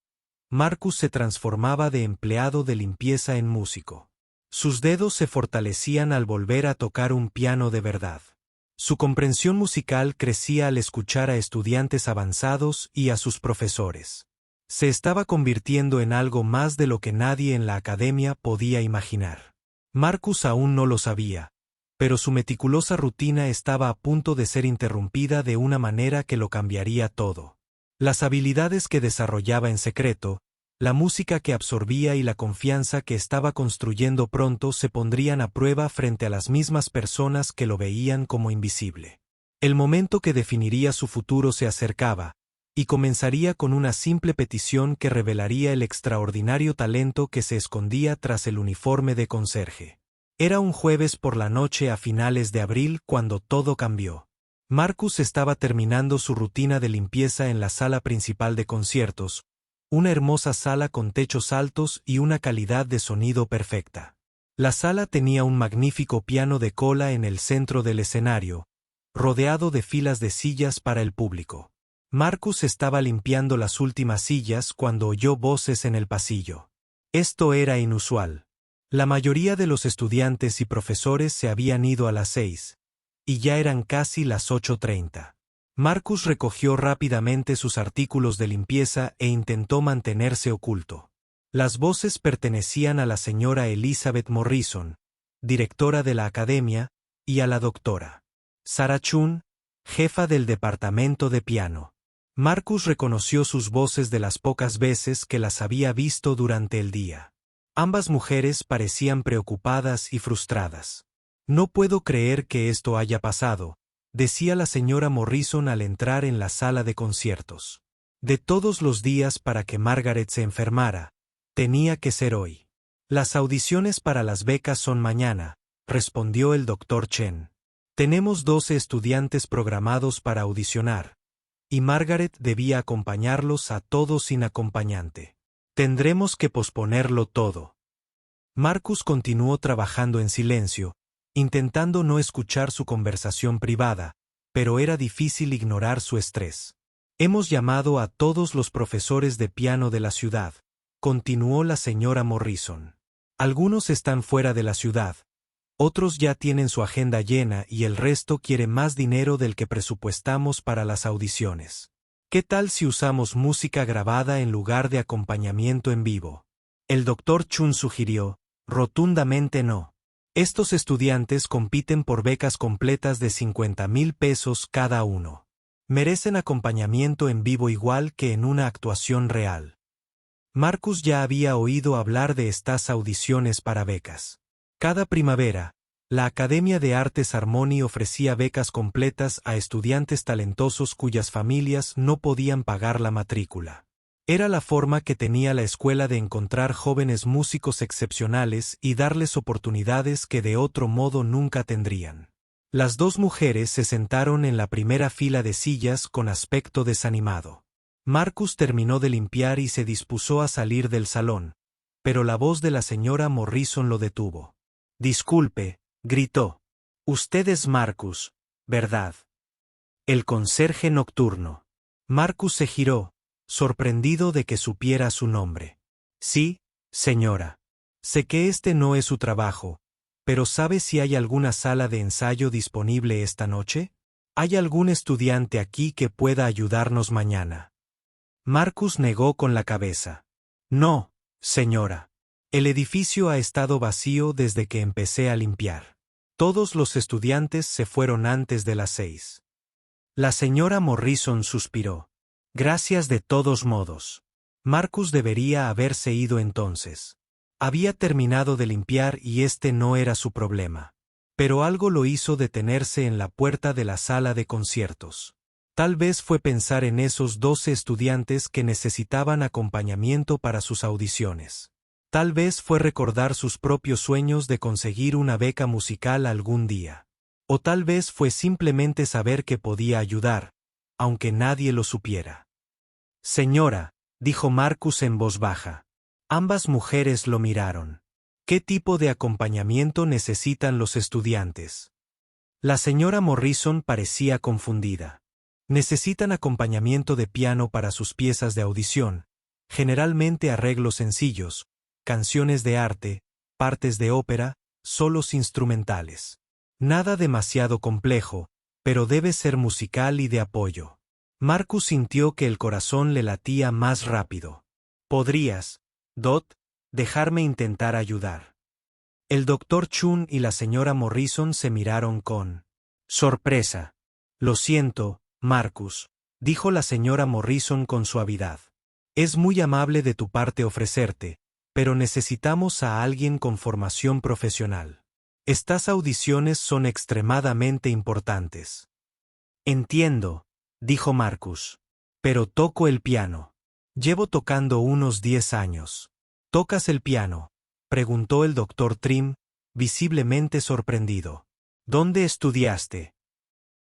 Marcus se transformaba de empleado de limpieza en músico. Sus dedos se fortalecían al volver a tocar un piano de verdad. Su comprensión musical crecía al escuchar a estudiantes avanzados y a sus profesores. Se estaba convirtiendo en algo más de lo que nadie en la academia podía imaginar. Marcus aún no lo sabía, pero su meticulosa rutina estaba a punto de ser interrumpida de una manera que lo cambiaría todo. Las habilidades que desarrollaba en secreto, la música que absorbía y la confianza que estaba construyendo pronto se pondrían a prueba frente a las mismas personas que lo veían como invisible. El momento que definiría su futuro se acercaba, y comenzaría con una simple petición que revelaría el extraordinario talento que se escondía tras el uniforme de conserje. Era un jueves por la noche a finales de abril cuando todo cambió. Marcus estaba terminando su rutina de limpieza en la sala principal de conciertos, una hermosa sala con techos altos y una calidad de sonido perfecta. La sala tenía un magnífico piano de cola en el centro del escenario, rodeado de filas de sillas para el público. Marcus estaba limpiando las últimas sillas cuando oyó voces en el pasillo. Esto era inusual. La mayoría de los estudiantes y profesores se habían ido a las 6, y ya eran casi las 8:30. Marcus recogió rápidamente sus artículos de limpieza e intentó mantenerse oculto. Las voces pertenecían a la señora Elizabeth Morrison, directora de la academia, y a la doctora Sarah Chun, jefa del departamento de piano. Marcus reconoció sus voces de las pocas veces que las había visto durante el día. Ambas mujeres parecían preocupadas y frustradas. «No puedo creer que esto haya pasado», decía la señora Morrison al entrar en la sala de conciertos. «De todos los días para que Margaret se enfermara, tenía que ser hoy». «Las audiciones para las becas son mañana», respondió el Dr. Chen. «Tenemos 12 estudiantes programados para audicionar, y Margaret debía acompañarlos a todos sin acompañante. Tendremos que posponerlo todo». Marcus continuó trabajando en silencio, intentando no escuchar su conversación privada, pero era difícil ignorar su estrés. «Hemos llamado a todos los profesores de piano de la ciudad», continuó la señora Morrison. «Algunos están fuera de la ciudad, Otros ya tienen su agenda llena y el resto quiere más dinero del que presupuestamos para las audiciones. ¿Qué tal si usamos música grabada en lugar de acompañamiento en vivo? El Dr. Chun sugirió, rotundamente no. Estos estudiantes compiten por becas completas de 50,000 pesos cada uno. Merecen acompañamiento en vivo igual que en una actuación real. Marcus ya había oído hablar de estas audiciones para becas. Cada primavera, la Academia de Artes Harmony ofrecía becas completas a estudiantes talentosos cuyas familias no podían pagar la matrícula. Era la forma que tenía la escuela de encontrar jóvenes músicos excepcionales y darles oportunidades que de otro modo nunca tendrían. Las dos mujeres se sentaron en la primera fila de sillas con aspecto desanimado. Marcus terminó de limpiar y se dispuso a salir del salón, pero la voz de la señora Morrison lo detuvo. «Disculpe», gritó. «Usted es Marcus, ¿verdad? El conserje nocturno». Marcus se giró, sorprendido de que supiera su nombre. «Sí, señora. Sé que este no es su trabajo, pero ¿sabe si hay alguna sala de ensayo disponible esta noche? ¿Hay algún estudiante aquí que pueda ayudarnos mañana?» Marcus negó con la cabeza. «No, señora. El edificio ha estado vacío desde que empecé a limpiar. Todos los estudiantes se fueron antes de las 6. La señora Morrison suspiró. «Gracias de todos modos». Marcus debería haberse ido entonces. Había terminado de limpiar y este no era su problema. Pero algo lo hizo detenerse en la puerta de la sala de conciertos. Tal vez fue pensar en esos 12 estudiantes que necesitaban acompañamiento para sus audiciones. Tal vez fue recordar sus propios sueños de conseguir una beca musical algún día. O tal vez fue simplemente saber que podía ayudar, aunque nadie lo supiera. «Señora», dijo Marcus en voz baja. Ambas mujeres lo miraron. ¿Qué tipo de acompañamiento necesitan los estudiantes? La señora Morrison parecía confundida. Necesitan acompañamiento de piano para sus piezas de audición, generalmente arreglos sencillos, canciones de arte, partes de ópera, solos instrumentales. Nada demasiado complejo, pero debe ser musical y de apoyo. Marcus sintió que el corazón le latía más rápido. «¿Podrías, Dot, dejarme intentar ayudar?» El Dr. Chun y la señora Morrison se miraron con sorpresa. «Lo siento, Marcus», dijo la señora Morrison con suavidad. «Es muy amable de tu parte ofrecerte, pero necesitamos a alguien con formación profesional. Estas audiciones son extremadamente importantes». «Entiendo», dijo Marcus. «Pero toco el piano. Llevo tocando unos 10 años». «¿Tocas el piano?», preguntó el Dr. Trim, visiblemente sorprendido. «¿Dónde estudiaste?».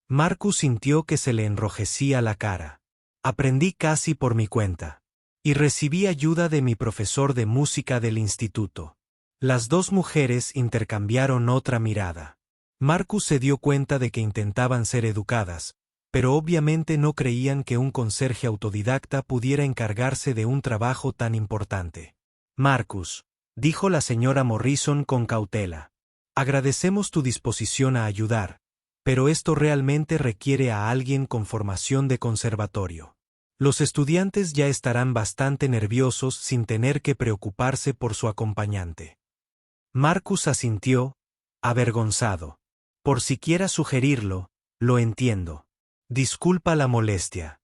Marcus sintió que se le enrojecía la cara. «Aprendí casi por mi cuenta. Y recibí ayuda de mi profesor de música del instituto». Las dos mujeres intercambiaron otra mirada. Marcus se dio cuenta de que intentaban ser educadas, pero obviamente no creían que un conserje autodidacta pudiera encargarse de un trabajo tan importante. «Marcus», dijo la señora Morrison con cautela, «agradecemos tu disposición a ayudar, pero esto realmente requiere a alguien con formación de conservatorio. Los estudiantes ya estarán bastante nerviosos sin tener que preocuparse por su acompañante». Marcus asintió, avergonzado. «Por siquiera sugerirlo, lo entiendo. Disculpa la molestia».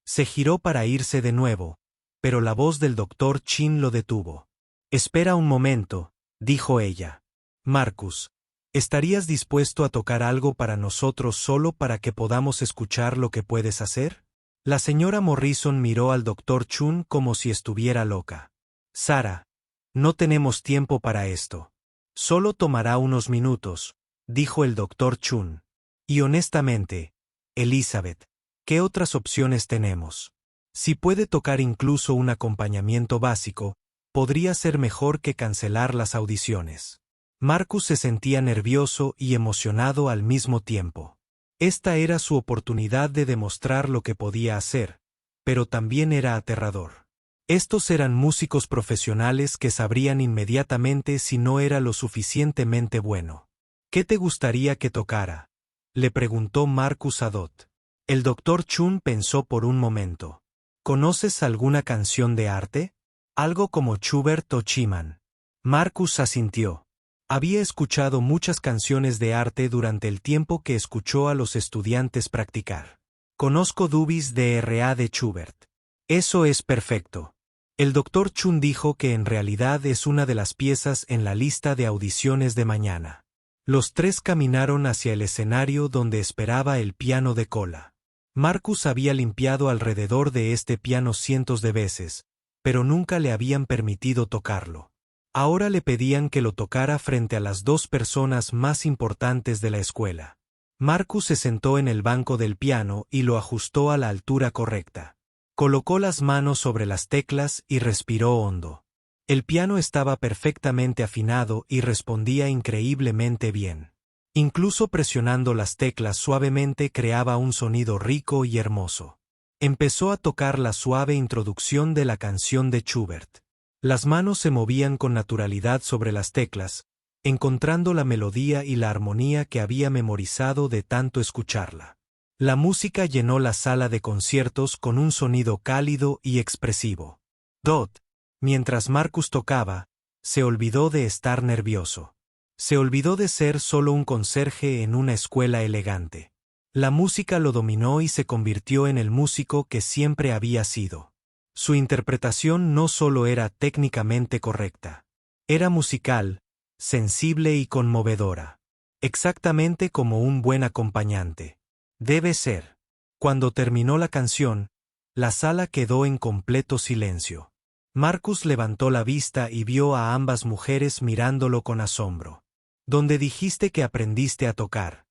Se giró para irse de nuevo, pero la voz del Dr. Chin lo detuvo. «Espera un momento», dijo ella. «Marcus, ¿estarías dispuesto a tocar algo para nosotros solo para que podamos escuchar lo que puedes hacer?» La señora Morrison miró al Dr. Chun como si estuviera loca. «Sara, no tenemos tiempo para esto. Solo tomará unos minutos», dijo el Dr. Chun. «Y honestamente, Elizabeth, ¿qué otras opciones tenemos? Si puede tocar incluso un acompañamiento básico, podría ser mejor que cancelar las audiciones». Marcus se sentía nervioso y emocionado al mismo tiempo. Esta era su oportunidad de demostrar lo que podía hacer, pero también era aterrador. Estos eran músicos profesionales que sabrían inmediatamente si no era lo suficientemente bueno. ¿Qué te gustaría que tocara?, le preguntó Marcus a Dot. El doctor Chun pensó por un momento. ¿Conoces alguna canción de arte? Algo como Schubert o Schumann. Marcus asintió. Había escuchado muchas canciones de arte durante el tiempo que escuchó a los estudiantes practicar. Conozco Dubis DRA de Schubert. Eso es perfecto. El doctor Chun dijo que en realidad es una de las piezas en la lista de audiciones de mañana. Los tres caminaron hacia el escenario donde esperaba el piano de cola. Marcus había limpiado alrededor de este piano cientos de veces, pero nunca le habían permitido tocarlo. Ahora le pedían que lo tocara frente a las dos personas más importantes de la escuela. Marcus se sentó en el banco del piano y lo ajustó a la altura correcta. Colocó las manos sobre las teclas y respiró hondo. El piano estaba perfectamente afinado y respondía increíblemente bien. Incluso presionando las teclas suavemente creaba un sonido rico y hermoso. Empezó a tocar la suave introducción de la canción de Schubert. Las manos se movían con naturalidad sobre las teclas, encontrando la melodía y la armonía que había memorizado de tanto escucharla. La música llenó la sala de conciertos con un sonido cálido y expresivo. Dot, mientras Marcus tocaba, se olvidó de estar nervioso. Se olvidó de ser solo un conserje en una escuela elegante. La música lo dominó y se convirtió en el músico que siempre había sido. Su interpretación no solo era técnicamente correcta. Era musical, sensible y conmovedora. Exactamente como un buen acompañante debe ser. Cuando terminó la canción, la sala quedó en completo silencio. Marcus levantó la vista y vio a ambas mujeres mirándolo con asombro. ¿Dónde dijiste que aprendiste a tocar?,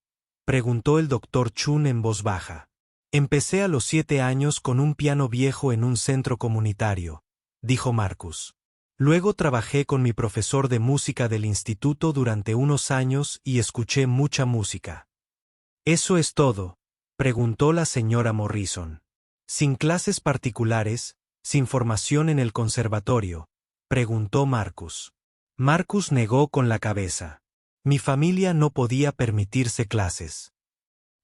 preguntó el doctor Chun en voz baja. Empecé a los 7 años con un piano viejo en un centro comunitario, dijo Marcus. Luego trabajé con mi profesor de música del instituto durante unos años y escuché mucha música. ¿Eso es todo?, preguntó la señora Morrison. ¿Sin clases particulares, sin formación en el conservatorio?, preguntó Marcus. Marcus negó con la cabeza. Mi familia no podía permitirse clases.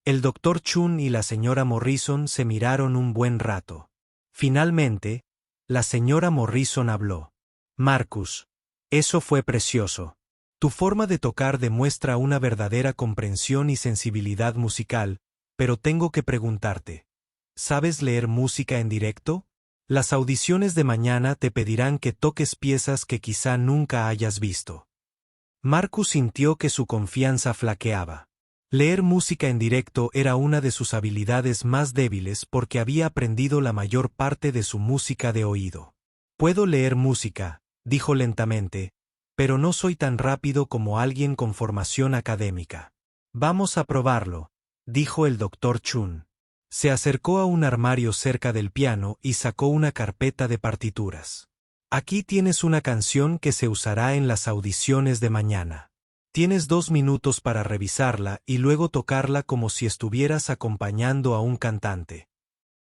El doctor Chun y la señora Morrison se miraron un buen rato. Finalmente, la señora Morrison habló. Marcus, eso fue precioso. Tu forma de tocar demuestra una verdadera comprensión y sensibilidad musical, pero tengo que preguntarte, ¿sabes leer música en directo? Las audiciones de mañana te pedirán que toques piezas que quizá nunca hayas visto. Marcus sintió que su confianza flaqueaba. Leer música en directo era una de sus habilidades más débiles porque había aprendido la mayor parte de su música de oído. Puedo leer música, dijo lentamente, pero no soy tan rápido como alguien con formación académica. Vamos a probarlo, dijo el doctor Chun. Se acercó a un armario cerca del piano y sacó una carpeta de partituras. Aquí tienes una canción que se usará en las audiciones de mañana. Tienes 2 minutos para revisarla y luego tocarla como si estuvieras acompañando a un cantante.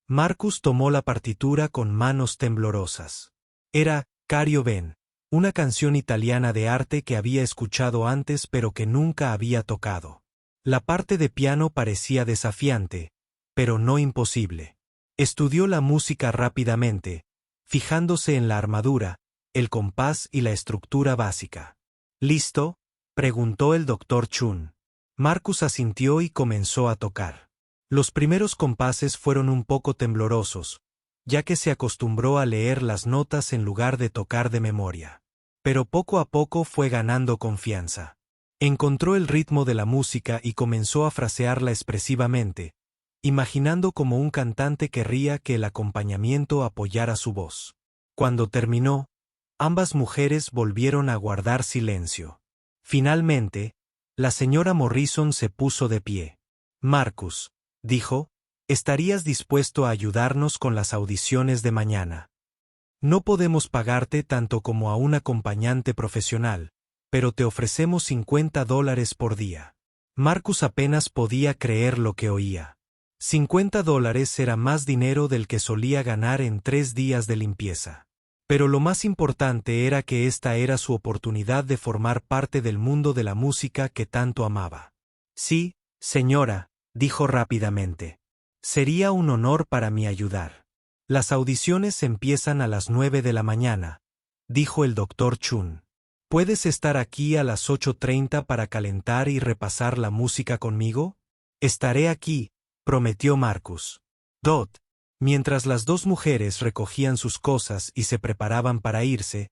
Marcus tomó la partitura con manos temblorosas. Era Cario Ben, una canción italiana de arte que había escuchado antes pero que nunca había tocado. La parte de piano parecía desafiante, pero no imposible. Estudió la música rápidamente, fijándose en la armadura, el compás y la estructura básica. ¿Listo?, preguntó el doctor Chun. Marcus asintió y comenzó a tocar. Los primeros compases fueron un poco temblorosos, ya que se acostumbró a leer las notas en lugar de tocar de memoria. Pero poco a poco fue ganando confianza. Encontró el ritmo de la música y comenzó a frasearla expresivamente, imaginando como un cantante querría que el acompañamiento apoyara su voz. Cuando terminó, ambas mujeres volvieron a guardar silencio. Finalmente, la señora Morrison se puso de pie. Marcus, dijo, ¿estarías dispuesto a ayudarnos con las audiciones de mañana? No podemos pagarte tanto como a un acompañante profesional, pero te ofrecemos $50 por día. Marcus apenas podía creer lo que oía. $50 era más dinero del que solía ganar en 3 días de limpieza. Pero lo más importante era que esta era su oportunidad de formar parte del mundo de la música que tanto amaba. Sí, señora, dijo rápidamente. Sería un honor para mí ayudar. Las audiciones empiezan a las 9 de la mañana, dijo el doctor Chun. ¿Puedes estar aquí a las 8:30 para calentar y repasar la música conmigo? Estaré aquí, prometió Marcus. Dot. Mientras las dos mujeres recogían sus cosas y se preparaban para irse,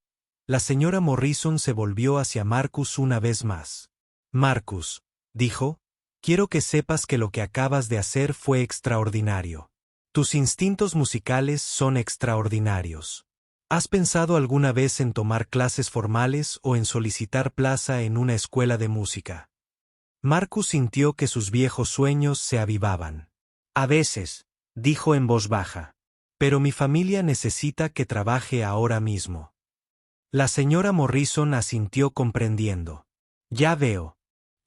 la señora Morrison se volvió hacia Marcus una vez más. Marcus, dijo, quiero que sepas que lo que acabas de hacer fue extraordinario. Tus instintos musicales son extraordinarios. ¿Has pensado alguna vez en tomar clases formales o en solicitar plaza en una escuela de música? Marcus sintió que sus viejos sueños se avivaban. A veces, dijo en voz baja. Pero mi familia necesita que trabaje ahora mismo. La señora Morrison asintió comprendiendo. Ya veo.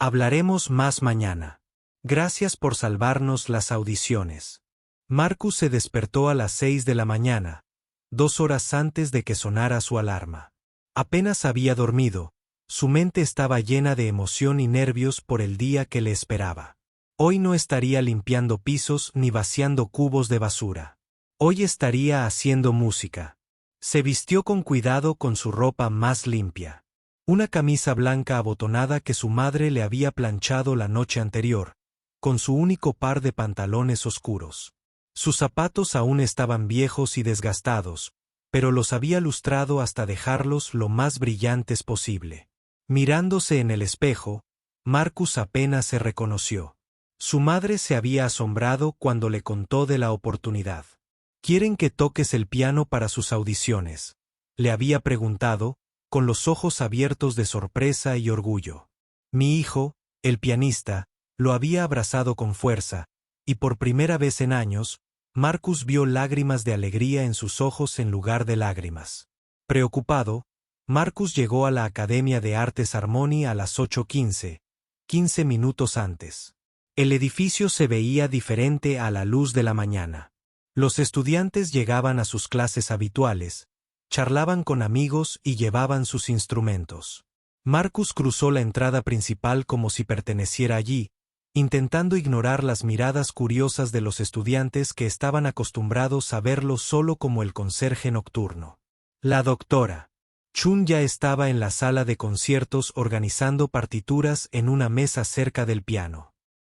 Hablaremos más mañana. Gracias por salvarnos las audiciones. Marcus se despertó a las 6 de la mañana, 2 horas antes de que sonara su alarma. Apenas había dormido, su mente estaba llena de emoción y nervios por el día que le esperaba. Hoy no estaría limpiando pisos ni vaciando cubos de basura. Hoy estaría haciendo música. Se vistió con cuidado con su ropa más limpia. Una camisa blanca abotonada que su madre le había planchado la noche anterior, con su único par de pantalones oscuros. Sus zapatos aún estaban viejos y desgastados, pero los había lustrado hasta dejarlos lo más brillantes posible. Mirándose en el espejo, Marcus apenas se reconoció. Su madre se había asombrado cuando le contó de la oportunidad. «¿Quieren que toques el piano para sus audiciones?», le había preguntado, con los ojos abiertos de sorpresa y orgullo. Mi hijo, el pianista, lo había abrazado con fuerza, y por primera vez en años, Marcus vio lágrimas de alegría en sus ojos en lugar de lágrimas. Preocupado, Marcus llegó a la Academia de Artes Harmony a las 8:15, 15 minutos antes. El edificio se veía diferente a la luz de la mañana. Los estudiantes llegaban a sus clases habituales, charlaban con amigos y llevaban sus instrumentos. Marcus cruzó la entrada principal como si perteneciera allí, intentando ignorar las miradas curiosas de los estudiantes que estaban acostumbrados a verlo solo como el conserje nocturno. La doctora Chun ya estaba en la sala de conciertos organizando partituras en una mesa cerca del piano.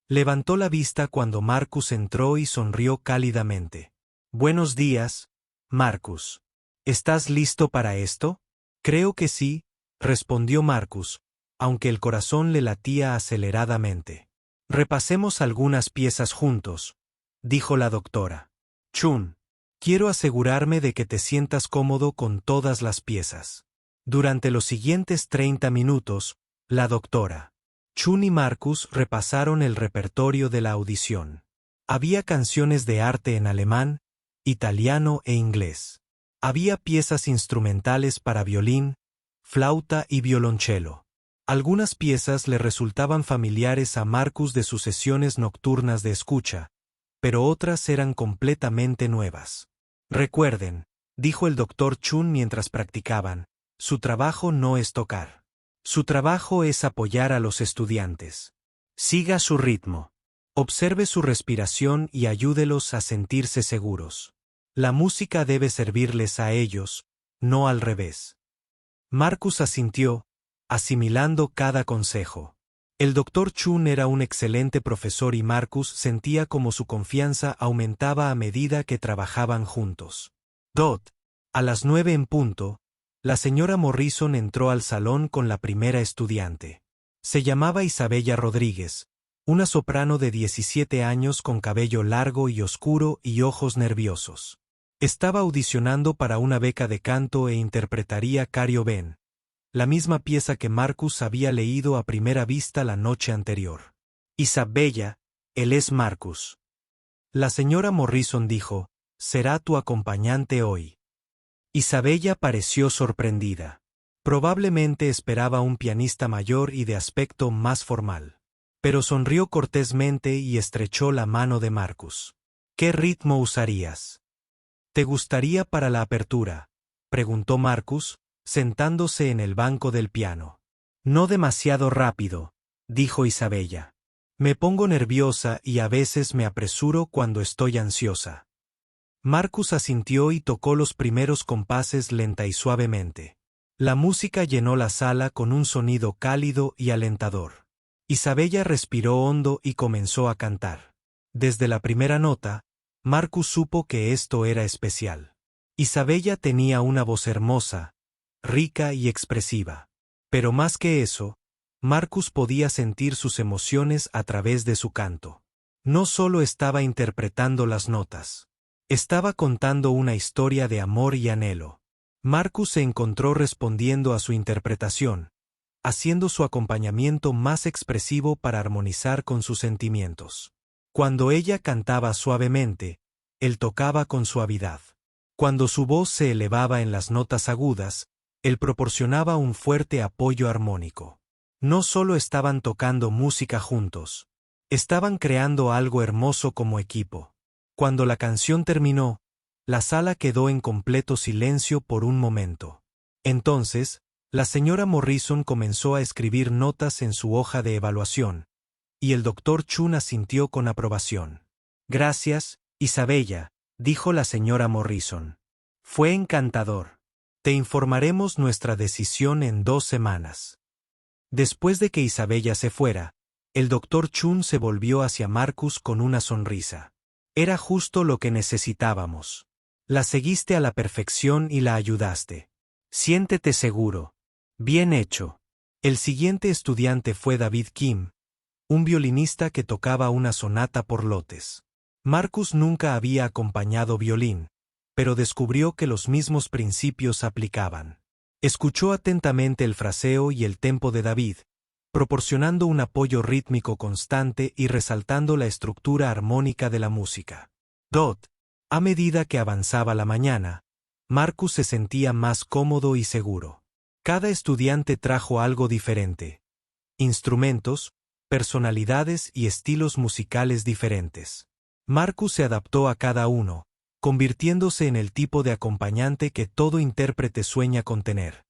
Levantó la vista cuando Marcus entró y sonrió cálidamente. «Buenos días, Marcus. ¿Estás listo para esto?» «Creo que sí», respondió Marcus, aunque el corazón le latía aceleradamente. «Repasemos algunas piezas juntos», dijo la doctora. «Chun, quiero asegurarme de que te sientas cómodo con todas las piezas». Durante los siguientes 30 minutos, la doctora Chun y Marcus repasaron el repertorio de la audición. Había canciones de arte en alemán, italiano e inglés. Había piezas instrumentales para violín, flauta y violonchelo. Algunas piezas le resultaban familiares a Marcus de sus sesiones nocturnas de escucha, pero otras eran completamente nuevas. «Recuerden», dijo el doctor Chun mientras practicaban, «su trabajo no es tocar. Su trabajo es apoyar a los estudiantes. Siga su ritmo. Observe su respiración y ayúdelos a sentirse seguros. La música debe servirles a ellos, no al revés». Marcus asintió, asimilando cada consejo. El doctor Chun era un excelente profesor y Marcus sentía como su confianza aumentaba a medida que trabajaban juntos. A las 9 en punto, la señora Morrison entró al salón con la primera estudiante. Se llamaba Isabella Rodríguez, una soprano de 17 años con cabello largo y oscuro y ojos nerviosos. Estaba audicionando para una beca de canto e interpretaría Cario Ben, la misma pieza que Marcus había leído a primera vista la noche anterior. «Isabella, él es Marcus». La señora Morrison dijo, «Será tu acompañante hoy». Isabella pareció sorprendida. Probablemente esperaba un pianista mayor y de aspecto más formal. Pero sonrió cortésmente y estrechó la mano de Marcus. «¿Qué ritmo usarías? ¿Te gustaría para la apertura?» preguntó Marcus, sentándose en el banco del piano. No demasiado rápido, dijo Isabella. Me pongo nerviosa y a veces me apresuro cuando estoy ansiosa. Marcus asintió y tocó los primeros compases lenta y suavemente. La música llenó la sala con un sonido cálido y alentador. Isabella respiró hondo y comenzó a cantar. Desde la primera nota, Marcus supo que esto era especial. Isabella tenía una voz hermosa, rica y expresiva. Pero más que eso, Marcus podía sentir sus emociones a través de su canto. No solo estaba interpretando las notas. Estaba contando una historia de amor y anhelo. Marcus se encontró respondiendo a su interpretación, haciendo su acompañamiento más expresivo para armonizar con sus sentimientos. Cuando ella cantaba suavemente, él tocaba con suavidad. Cuando su voz se elevaba en las notas agudas, él proporcionaba un fuerte apoyo armónico. No solo estaban tocando música juntos, estaban creando algo hermoso como equipo. Cuando la canción terminó, la sala quedó en completo silencio por un momento. Entonces, la señora Morrison comenzó a escribir notas en su hoja de evaluación, y el doctor Chun asintió con aprobación. Gracias, Isabella, dijo la señora Morrison. Fue encantador. Te informaremos nuestra decisión en 2 semanas. Después de que Isabella se fuera, el doctor Chun se volvió hacia Marcus con una sonrisa. Era justo lo que necesitábamos. La seguiste a la perfección y la ayudaste. Siéntete seguro. Bien hecho. El siguiente estudiante fue David Kim, un violinista que tocaba una sonata por lotes. Marcus nunca había acompañado violín, pero descubrió que los mismos principios aplicaban. Escuchó atentamente el fraseo y el tempo de David, proporcionando un apoyo rítmico constante y resaltando la estructura armónica de la música. A medida que avanzaba la mañana, Marcus se sentía más cómodo y seguro. Cada estudiante trajo algo diferente: instrumentos, personalidades y estilos musicales diferentes. Marcus se adaptó a cada uno, convirtiéndose en el tipo de acompañante que todo intérprete sueña con tener: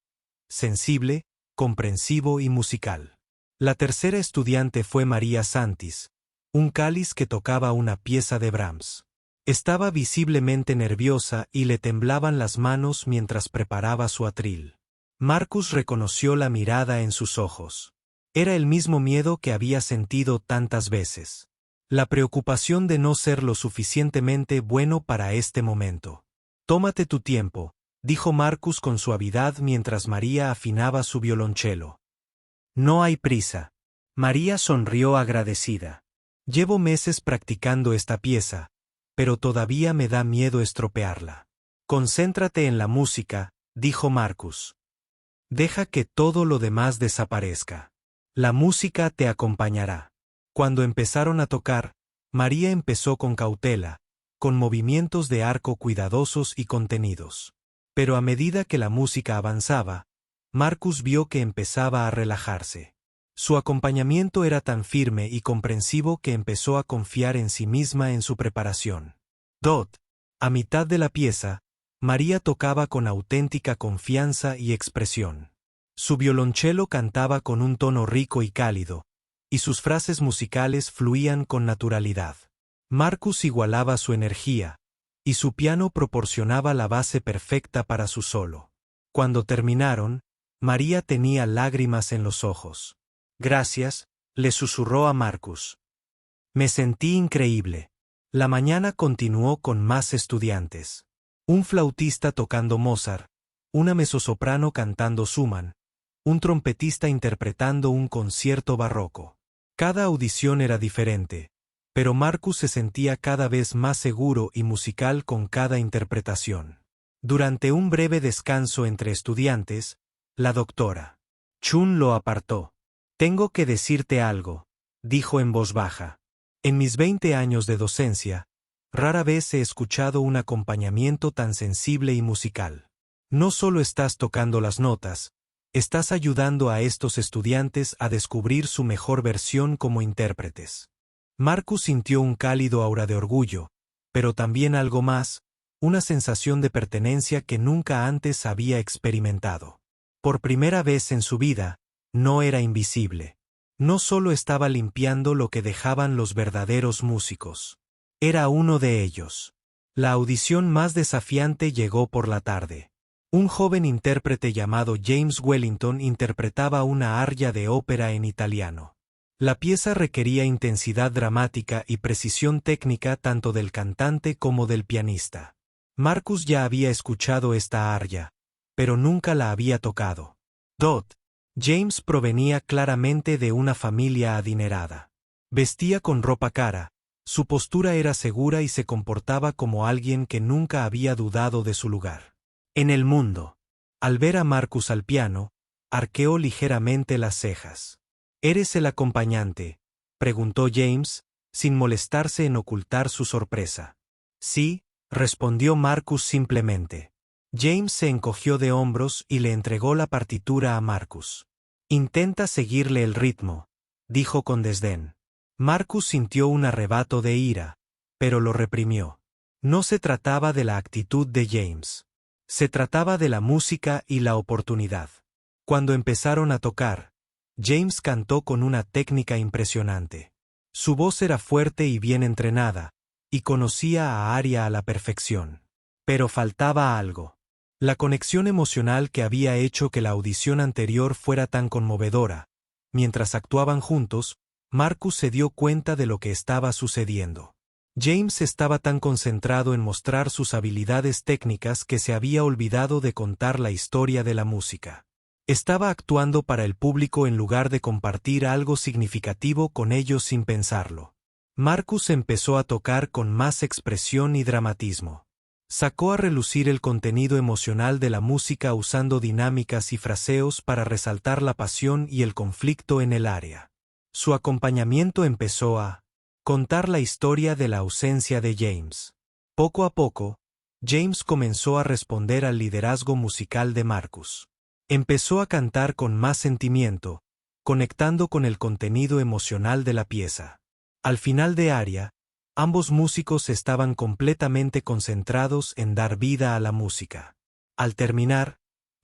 sensible, comprensivo y musical. La tercera estudiante fue María Santis, un cáliz que tocaba una pieza de Brahms. Estaba visiblemente nerviosa y le temblaban las manos mientras preparaba su atril. Marcus reconoció la mirada en sus ojos. Era el mismo miedo que había sentido tantas veces. La preocupación de no ser lo suficientemente bueno para este momento. Tómate tu tiempo, dijo Marcus con suavidad mientras María afinaba su violonchelo. No hay prisa. María sonrió agradecida. Llevo meses practicando esta pieza, pero todavía me da miedo estropearla. Concéntrate en la música, dijo Marcus. Deja que todo lo demás desaparezca. La música te acompañará. Cuando empezaron a tocar, María empezó con cautela, con movimientos de arco cuidadosos y contenidos. Pero a medida que la música avanzaba, Marcus vio que empezaba a relajarse. Su acompañamiento era tan firme y comprensivo que empezó a confiar en sí misma en su preparación. A mitad de la pieza, María tocaba con auténtica confianza y expresión. Su violonchelo cantaba con un tono rico y cálido, y sus frases musicales fluían con naturalidad. Marcus igualaba su energía, y su piano proporcionaba la base perfecta para su solo. Cuando terminaron, María tenía lágrimas en los ojos. Gracias, le susurró a Marcus. Me sentí increíble. La mañana continuó con más estudiantes. Un flautista tocando Mozart, una mezzosoprano cantando Schumann, un trompetista interpretando un concierto barroco. Cada audición era diferente, pero Marcus se sentía cada vez más seguro y musical con cada interpretación. Durante un breve descanso entre estudiantes, la doctora Chun lo apartó. Tengo que decirte algo, dijo en voz baja. En mis 20 años de docencia, rara vez he escuchado un acompañamiento tan sensible y musical. No solo estás tocando las notas, estás ayudando a estos estudiantes a descubrir su mejor versión como intérpretes. Marcus sintió un cálido aura de orgullo, pero también algo más, una sensación de pertenencia que nunca antes había experimentado. Por primera vez en su vida, no era invisible. No solo estaba limpiando lo que dejaban los verdaderos músicos. Era uno de ellos. La audición más desafiante llegó por la tarde. Un joven intérprete llamado James Wellington interpretaba una aria de ópera en italiano. La pieza requería intensidad dramática y precisión técnica tanto del cantante como del pianista. Marcus ya había escuchado esta aria, pero nunca la había tocado. James provenía claramente de una familia adinerada. Vestía con ropa cara, su postura era segura y se comportaba como alguien que nunca había dudado de su lugar en el mundo. Al ver a Marcus al piano, arqueó ligeramente las cejas. ¿Eres el acompañante?, preguntó James, sin molestarse en ocultar su sorpresa. Sí, respondió Marcus simplemente. James se encogió de hombros y le entregó la partitura a Marcus. Intenta seguirle el ritmo, dijo con desdén. Marcus sintió un arrebato de ira, pero lo reprimió. No se trataba de la actitud de James. Se trataba de la música y la oportunidad. Cuando empezaron a tocar, James cantó con una técnica impresionante. Su voz era fuerte y bien entrenada, y conocía a aria a la perfección. Pero faltaba algo. La conexión emocional que había hecho que la audición anterior fuera tan conmovedora. Mientras actuaban juntos, Marcus se dio cuenta de lo que estaba sucediendo. James estaba tan concentrado en mostrar sus habilidades técnicas que se había olvidado de contar la historia de la música. Estaba actuando para el público en lugar de compartir algo significativo con ellos sin pensarlo. Marcus empezó a tocar con más expresión y dramatismo. Sacó a relucir el contenido emocional de la música usando dinámicas y fraseos para resaltar la pasión y el conflicto en el área. Su acompañamiento empezó a contar la historia de la ausencia de James. Poco a poco, James comenzó a responder al liderazgo musical de Marcus. Empezó a cantar con más sentimiento, conectando con el contenido emocional de la pieza. Al final de aria, ambos músicos estaban completamente concentrados en dar vida a la música. Al terminar,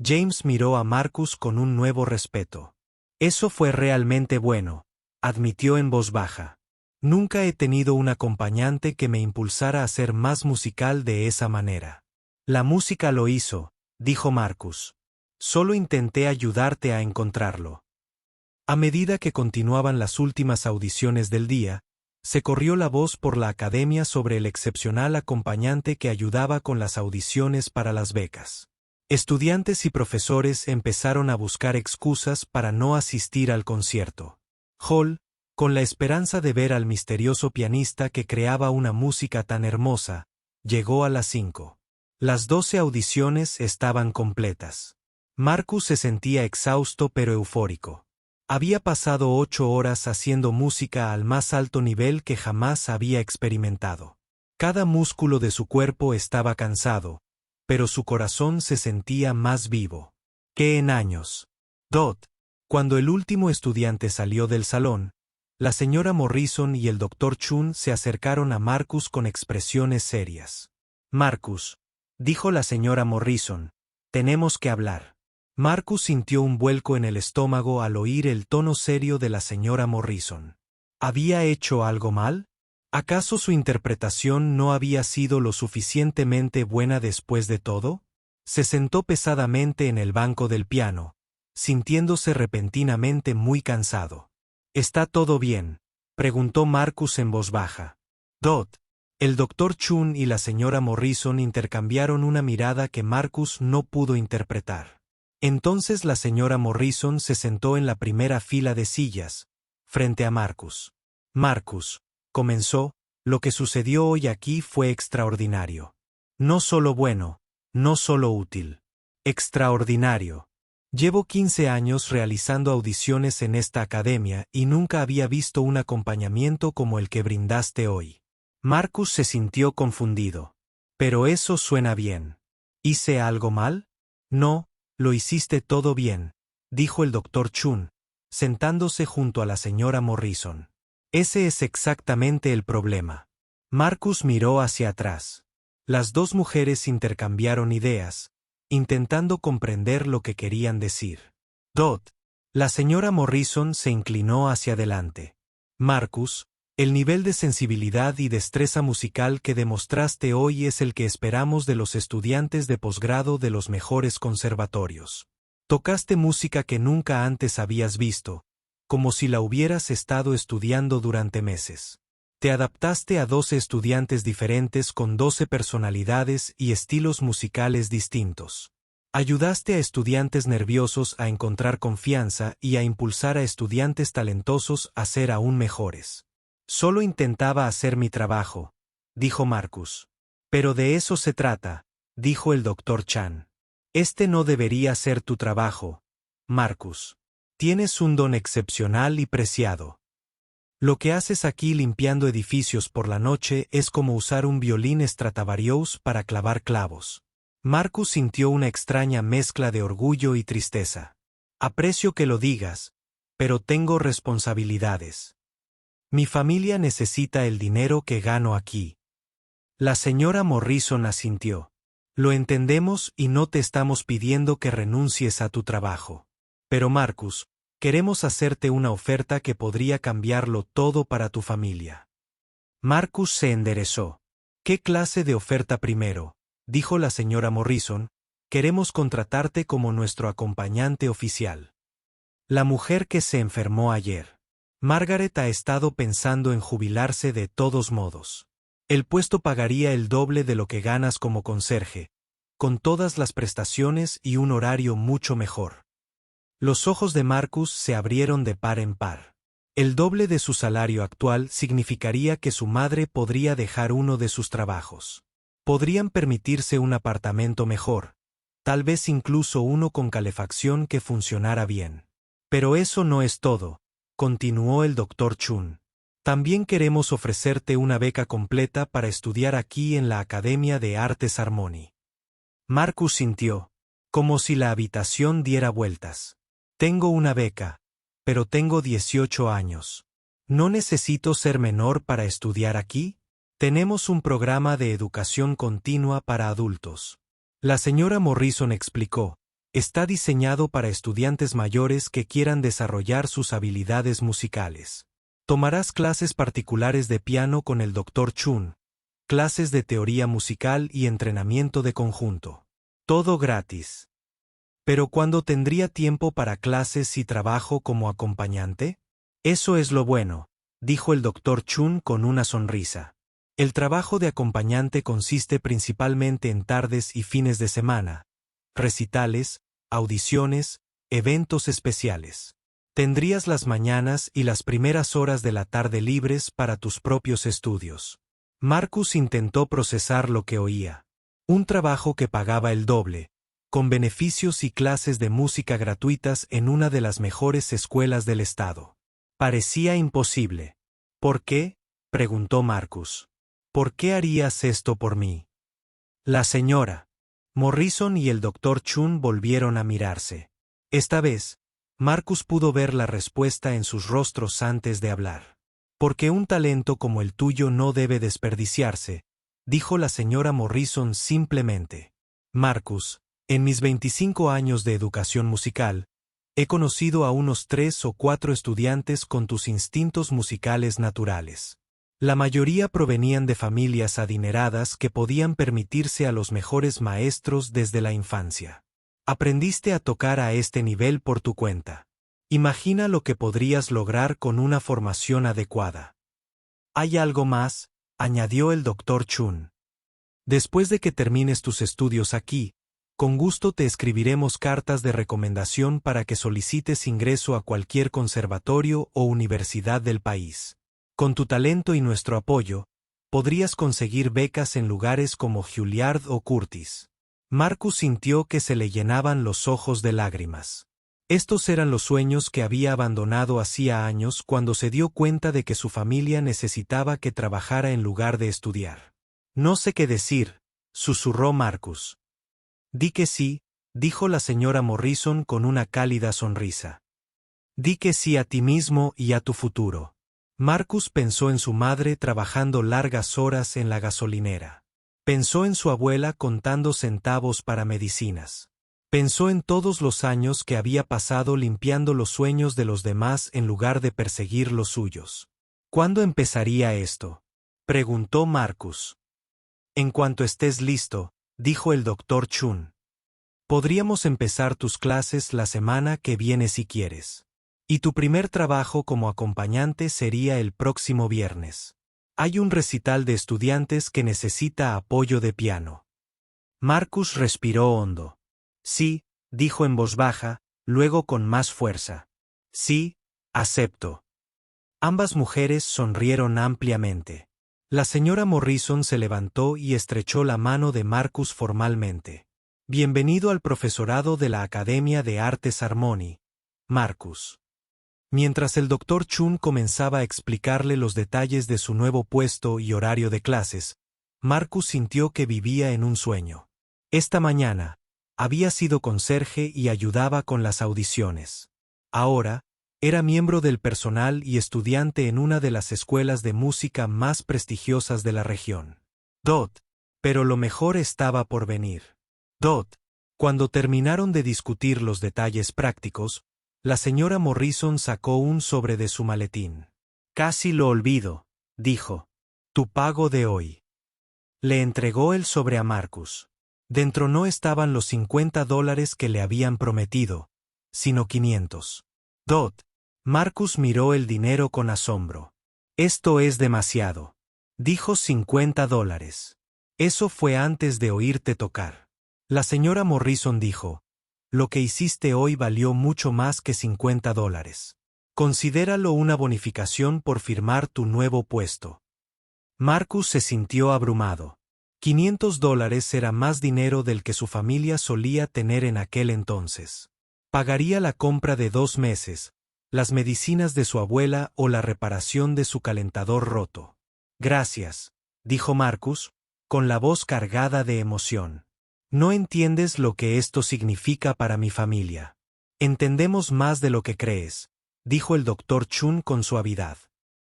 James miró a Marcus con un nuevo respeto. Eso fue realmente bueno, admitió en voz baja. Nunca he tenido un acompañante que me impulsara a ser más musical de esa manera. La música lo hizo, dijo Marcus. Solo intenté ayudarte a encontrarlo. A medida que continuaban las últimas audiciones del día, se corrió la voz por la academia sobre el excepcional acompañante que ayudaba con las audiciones para las becas. Estudiantes y profesores empezaron a buscar excusas para no asistir al concierto. Hall, con la esperanza de ver al misterioso pianista que creaba una música tan hermosa, llegó a las 5. Las 12 audiciones estaban completas. Marcus se sentía exhausto pero eufórico. Había pasado 8 horas haciendo música al más alto nivel que jamás había experimentado. Cada músculo de su cuerpo estaba cansado, pero su corazón se sentía más vivo que en años. Cuando el último estudiante salió del salón, la señora Morrison y el Dr. Chun se acercaron a Marcus con expresiones serias. Marcus, dijo la señora Morrison, tenemos que hablar. Marcus sintió un vuelco en el estómago al oír el tono serio de la señora Morrison. ¿Había hecho algo mal? ¿Acaso su interpretación no había sido lo suficientemente buena después de todo? Se sentó pesadamente en el banco del piano, sintiéndose repentinamente muy cansado. ¿Está todo bien?, preguntó Marcus en voz baja. El Dr. Chun y la señora Morrison intercambiaron una mirada que Marcus no pudo interpretar. Entonces la señora Morrison se sentó en la primera fila de sillas, frente a Marcus. Marcus, comenzó, lo que sucedió hoy aquí fue extraordinario. No solo bueno, no solo útil. Extraordinario. Llevo 15 años realizando audiciones en esta academia y nunca había visto un acompañamiento como el que brindaste hoy. Marcus se sintió confundido. Pero eso suena bien. ¿Hice algo mal? No. Lo hiciste todo bien, dijo el Dr. Chun, sentándose junto a la señora Morrison. Ese es exactamente el problema. Marcus miró hacia atrás. Las dos mujeres intercambiaron ideas, intentando comprender lo que querían decir. Dot. La señora Morrison se inclinó hacia adelante. Marcus, el nivel de sensibilidad y destreza musical que demostraste hoy es el que esperamos de los estudiantes de posgrado de los mejores conservatorios. Tocaste música que nunca antes habías visto, como si la hubieras estado estudiando durante meses. Te adaptaste a 12 estudiantes diferentes con 12 personalidades y estilos musicales distintos. Ayudaste a estudiantes nerviosos a encontrar confianza y a impulsar a estudiantes talentosos a ser aún mejores. Solo intentaba hacer mi trabajo, dijo Marcus. Pero de eso se trata, dijo el Dr. Chan. Este no debería ser tu trabajo, Marcus. Tienes un don excepcional y preciado. Lo que haces aquí limpiando edificios por la noche es como usar un violín Stradivarius para clavar clavos. Marcus sintió una extraña mezcla de orgullo y tristeza. Aprecio que lo digas, pero tengo responsabilidades. Mi familia necesita el dinero que gano aquí. La señora Morrison asintió. Lo entendemos y no te estamos pidiendo que renuncies a tu trabajo. Pero Marcus, queremos hacerte una oferta que podría cambiarlo todo para tu familia. Marcus se enderezó. ¿Qué clase de oferta primero?, dijo la señora Morrison. Queremos contratarte como nuestro acompañante oficial. La mujer que se enfermó ayer. Margaret ha estado pensando en jubilarse de todos modos. El puesto pagaría el doble de lo que ganas como conserje, con todas las prestaciones y un horario mucho mejor. Los ojos de Marcus se abrieron de par en par. El doble de su salario actual significaría que su madre podría dejar uno de sus trabajos. Podrían permitirse un apartamento mejor, tal vez incluso uno con calefacción que funcionara bien. Pero eso no es todo, continuó el Dr. Chun. También queremos ofrecerte una beca completa para estudiar aquí en la Academia de Artes Harmony. Marcus sintió, como si la habitación diera vueltas. Tengo una beca, pero tengo 18 años. ¿No necesito ser menor para estudiar aquí? Tenemos un programa de educación continua para adultos. La señora Morrison explicó. Está diseñado para estudiantes mayores que quieran desarrollar sus habilidades musicales. Tomarás clases particulares de piano con el Dr. Chun, clases de teoría musical y entrenamiento de conjunto. Todo gratis. ¿Pero cuándo tendría tiempo para clases y trabajo como acompañante? Eso es lo bueno, dijo el Dr. Chun con una sonrisa. El trabajo de acompañante consiste principalmente en tardes y fines de semana, recitales, audiciones, eventos especiales. Tendrías las mañanas y las primeras horas de la tarde libres para tus propios estudios. Marcus intentó procesar lo que oía. Un trabajo que pagaba el doble, con beneficios y clases de música gratuitas en una de las mejores escuelas del estado. Parecía imposible. ¿Por qué?, preguntó Marcus. ¿Por qué harías esto por mí? La señora Morrison y el Dr. Chun volvieron a mirarse. Esta vez, Marcus pudo ver la respuesta en sus rostros antes de hablar. Porque un talento como el tuyo no debe desperdiciarse, dijo la señora Morrison simplemente. Marcus, en mis 25 años de educación musical, he conocido a unos 3 o 4 estudiantes con tus instintos musicales naturales. La mayoría provenían de familias adineradas que podían permitirse a los mejores maestros desde la infancia. Aprendiste a tocar a este nivel por tu cuenta. Imagina lo que podrías lograr con una formación adecuada. Hay algo más, añadió el Dr. Chun. Después de que termines tus estudios aquí, con gusto te escribiremos cartas de recomendación para que solicites ingreso a cualquier conservatorio o universidad del país. Con tu talento y nuestro apoyo, podrías conseguir becas en lugares como Juilliard o Curtis. Marcus sintió que se le llenaban los ojos de lágrimas. Estos eran los sueños que había abandonado hacía años cuando se dio cuenta de que su familia necesitaba que trabajara en lugar de estudiar. No sé qué decir, susurró Marcus. Di que sí, dijo la señora Morrison con una cálida sonrisa. Di que sí a ti mismo y a tu futuro. Marcus pensó en su madre trabajando largas horas en la gasolinera. Pensó en su abuela contando centavos para medicinas. Pensó en todos los años que había pasado limpiando los sueños de los demás en lugar de perseguir los suyos. ¿Cuándo empezaría esto?, preguntó Marcus. En cuanto estés listo, dijo el doctor Chun. Podríamos empezar tus clases la semana que viene si quieres. Y tu primer trabajo como acompañante sería el próximo viernes. Hay un recital de estudiantes que necesita apoyo de piano. Marcus respiró hondo. Sí, dijo en voz baja, luego con más fuerza. Sí, acepto. Ambas mujeres sonrieron ampliamente. La señora Morrison se levantó y estrechó la mano de Marcus formalmente. Bienvenido al profesorado de la Academia de Artes Harmony, Marcus. Mientras el doctor Chun comenzaba a explicarle los detalles de su nuevo puesto y horario de clases, Marcus sintió que vivía en un sueño. Esta mañana, había sido conserje y ayudaba con las audiciones. Ahora, era miembro del personal y estudiante en una de las escuelas de música más prestigiosas de la región. Pero lo mejor estaba por venir. Cuando terminaron de discutir los detalles prácticos, la señora Morrison sacó un sobre de su maletín. Casi lo olvido, dijo. Tu pago de hoy. Le entregó el sobre a Marcus. Dentro no estaban los $50 que le habían prometido, sino 500. Marcus miró el dinero con asombro. Esto es demasiado. Dijo $50. Eso fue antes de oírte tocar. La señora Morrison dijo, lo que hiciste hoy valió mucho más que $50. Considéralo una bonificación por firmar tu nuevo puesto. Marcus se sintió abrumado. $500 era más dinero del que su familia solía tener en aquel entonces. Pagaría la compra de 2 meses, las medicinas de su abuela o la reparación de su calentador roto. Gracias, dijo Marcus, con la voz cargada de emoción. No entiendes lo que esto significa para mi familia. Entendemos más de lo que crees, dijo el doctor Chun con suavidad.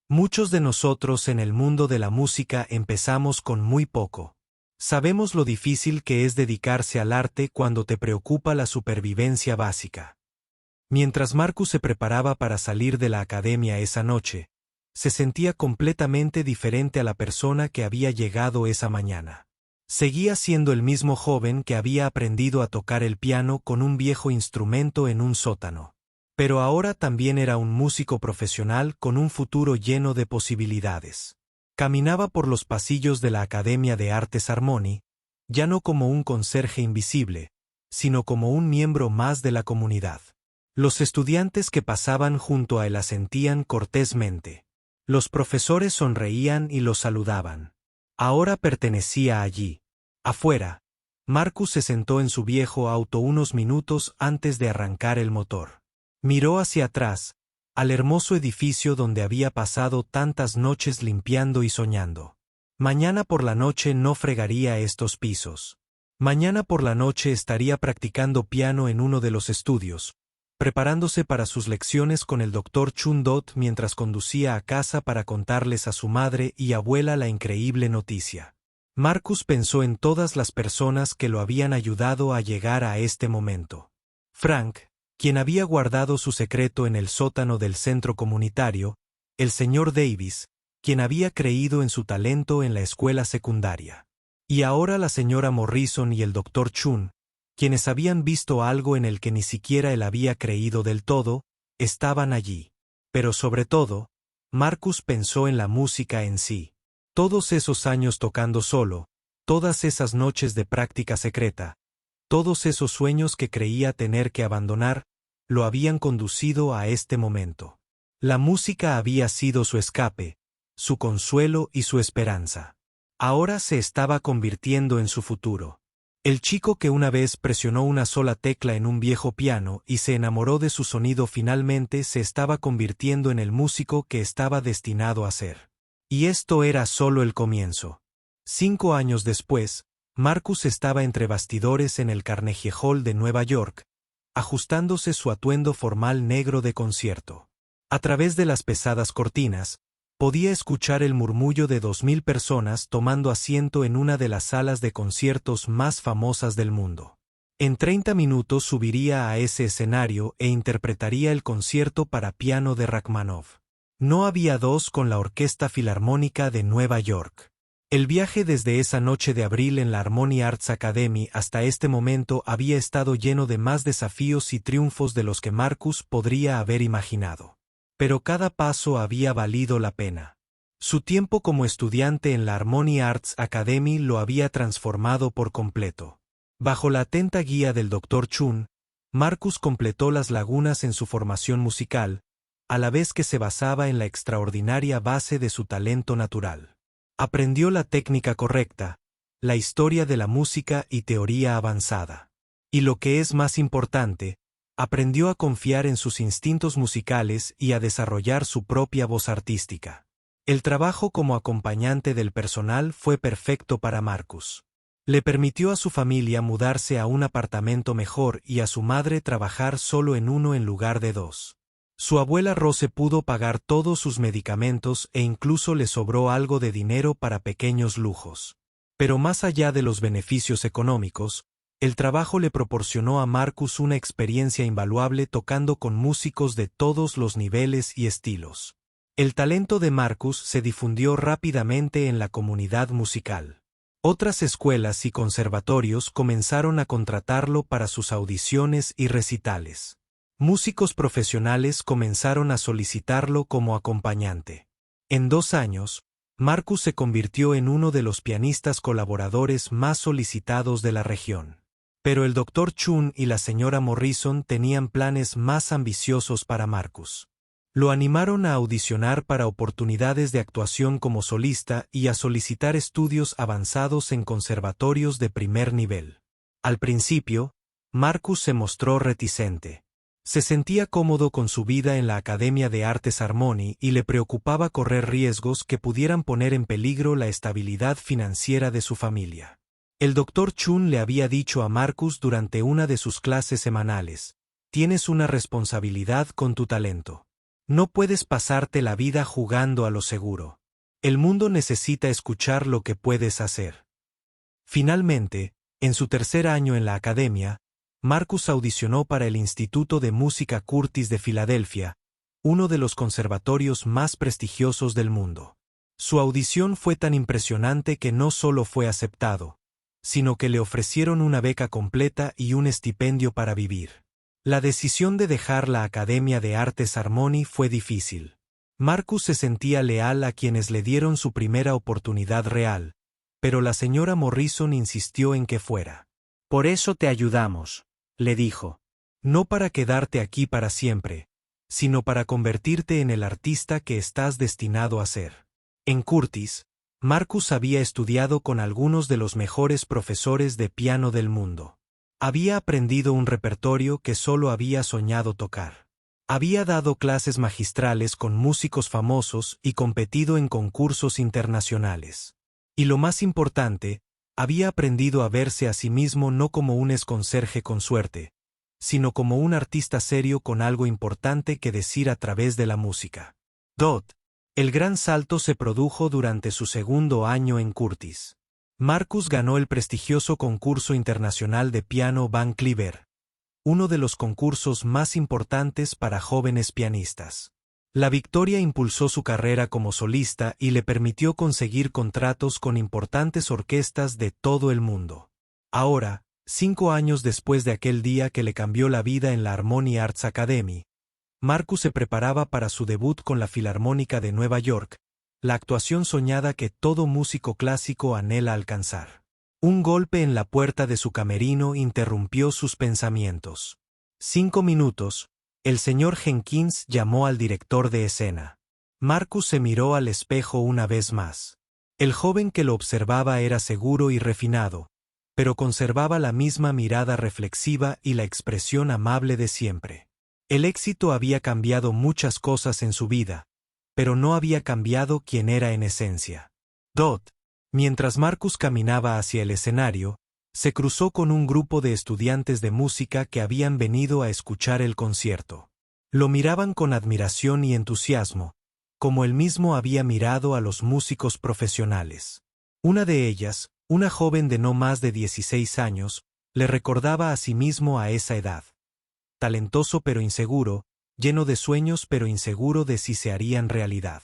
Muchos de nosotros en el mundo de la música empezamos con muy poco. Sabemos lo difícil que es dedicarse al arte cuando te preocupa la supervivencia básica. Mientras Marcus se preparaba para salir de la academia esa noche, se sentía completamente diferente a la persona que había llegado esa mañana. Seguía siendo el mismo joven que había aprendido a tocar el piano con un viejo instrumento en un sótano. Pero ahora también era un músico profesional con un futuro lleno de posibilidades. Caminaba por los pasillos de la Academia de Artes Harmony, ya no como un conserje invisible, sino como un miembro más de la comunidad. Los estudiantes que pasaban junto a él asentían cortésmente. Los profesores sonreían y lo saludaban. Ahora pertenecía allí. Afuera, Marcus se sentó en su viejo auto unos minutos antes de arrancar el motor. Miró hacia atrás, al hermoso edificio donde había pasado tantas noches limpiando y soñando. Mañana por la noche no fregaría estos pisos. Mañana por la noche estaría practicando piano en uno de los estudios, preparándose para sus lecciones con el Dr. Chun Dot mientras conducía a casa para contarles a su madre y abuela la increíble noticia. Marcus pensó en todas las personas que lo habían ayudado a llegar a este momento. Frank, quien había guardado su secreto en el sótano del centro comunitario, el señor Davis, quien había creído en su talento en la escuela secundaria. Y ahora la señora Morrison y el Dr. Chun, quienes habían visto algo en el que ni siquiera él había creído del todo, estaban allí. Pero sobre todo, Marcus pensó en la música en sí. Todos esos años tocando solo, todas esas noches de práctica secreta, todos esos sueños que creía tener que abandonar, lo habían conducido a este momento. La música había sido su escape, su consuelo y su esperanza. Ahora se estaba convirtiendo en su futuro. El chico que una vez presionó una sola tecla en un viejo piano y se enamoró de su sonido finalmente se estaba convirtiendo en el músico que estaba destinado a ser. Y esto era solo el comienzo. 5 años después, Marcus estaba entre bastidores en el Carnegie Hall de Nueva York, ajustándose su atuendo formal negro de concierto. A través de las pesadas cortinas, Podía escuchar el murmullo de 2000 personas tomando asiento en una de las salas de conciertos más famosas del mundo. En 30 minutos subiría a ese escenario e interpretaría el concierto para piano de Rachmaninoff. No había dos con la Orquesta Filarmónica de Nueva York. El viaje desde esa noche de abril en la Harmony Arts Academy hasta este momento había estado lleno de más desafíos y triunfos de los que Marcus podría haber imaginado. Pero cada paso había valido la pena. Su tiempo como estudiante en la Harmony Arts Academy lo había transformado por completo. Bajo la atenta guía del Dr. Chun, Marcus completó las lagunas en su formación musical, a la vez que se basaba en la extraordinaria base de su talento natural. Aprendió la técnica correcta, la historia de la música y teoría avanzada. Y lo que es más importante, aprendió a confiar en sus instintos musicales y a desarrollar su propia voz artística. El trabajo como acompañante del personal fue perfecto para Marcus. Le permitió a su familia mudarse a un apartamento mejor y a su madre trabajar solo en uno en lugar de dos. Su abuela Rose pudo pagar todos sus medicamentos e incluso le sobró algo de dinero para pequeños lujos. Pero más allá de los beneficios económicos, el trabajo le proporcionó a Marcus una experiencia invaluable tocando con músicos de todos los niveles y estilos. El talento de Marcus se difundió rápidamente en la comunidad musical. Otras escuelas y conservatorios comenzaron a contratarlo para sus audiciones y recitales. Músicos profesionales comenzaron a solicitarlo como acompañante. En 2 años, Marcus se convirtió en uno de los pianistas colaboradores más solicitados de la región. Pero el Dr. Chun y la señora Morrison tenían planes más ambiciosos para Marcus. Lo animaron a audicionar para oportunidades de actuación como solista y a solicitar estudios avanzados en conservatorios de primer nivel. Al principio, Marcus se mostró reticente. Se sentía cómodo con su vida en la Academia de Artes Harmony y le preocupaba correr riesgos que pudieran poner en peligro la estabilidad financiera de su familia. El Dr. Chun le había dicho a Marcus durante una de sus clases semanales: «Tienes una responsabilidad con tu talento. No puedes pasarte la vida jugando a lo seguro. El mundo necesita escuchar lo que puedes hacer». Finalmente, en su tercer año en la academia, Marcus audicionó para el Instituto de Música Curtis de Filadelfia, uno de los conservatorios más prestigiosos del mundo. Su audición fue tan impresionante que no solo fue aceptado, sino que le ofrecieron una beca completa y un estipendio para vivir. La decisión de dejar la Academia de Artes Harmony fue difícil. Marcus se sentía leal a quienes le dieron su primera oportunidad real, pero la señora Morrison insistió en que fuera. «Por eso te ayudamos», le dijo. «No para quedarte aquí para siempre, sino para convertirte en el artista que estás destinado a ser». En Curtis, Marcus había estudiado con algunos de los mejores profesores de piano del mundo. Había aprendido un repertorio que solo había soñado tocar. Había dado clases magistrales con músicos famosos y competido en concursos internacionales. Y lo más importante, había aprendido a verse a sí mismo no como un exconserje con suerte, sino como un artista serio con algo importante que decir a través de la música. El gran salto se produjo durante su segundo año en Curtis. Marcus ganó el prestigioso concurso internacional de piano Van Cliburn, uno de los concursos más importantes para jóvenes pianistas. La victoria impulsó su carrera como solista y le permitió conseguir contratos con importantes orquestas de todo el mundo. Ahora, 5 años después de aquel día que le cambió la vida en la Harmony Arts Academy, Marcus se preparaba para su debut con la Filarmónica de Nueva York, la actuación soñada que todo músico clásico anhela alcanzar. Un golpe en la puerta de su camerino interrumpió sus pensamientos. 5 minutos, el señor Jenkins llamó al director de escena. Marcus se miró al espejo una vez más. El joven que lo observaba era seguro y refinado, pero conservaba la misma mirada reflexiva y la expresión amable de siempre. El éxito había cambiado muchas cosas en su vida, pero no había cambiado quién era en esencia. Mientras Marcus caminaba hacia el escenario, se cruzó con un grupo de estudiantes de música que habían venido a escuchar el concierto. Lo miraban con admiración y entusiasmo, como él mismo había mirado a los músicos profesionales. Una de ellas, una joven de no más de 16 años, le recordaba a sí mismo a esa edad. Talentoso pero inseguro, lleno de sueños pero inseguro de si se harían realidad.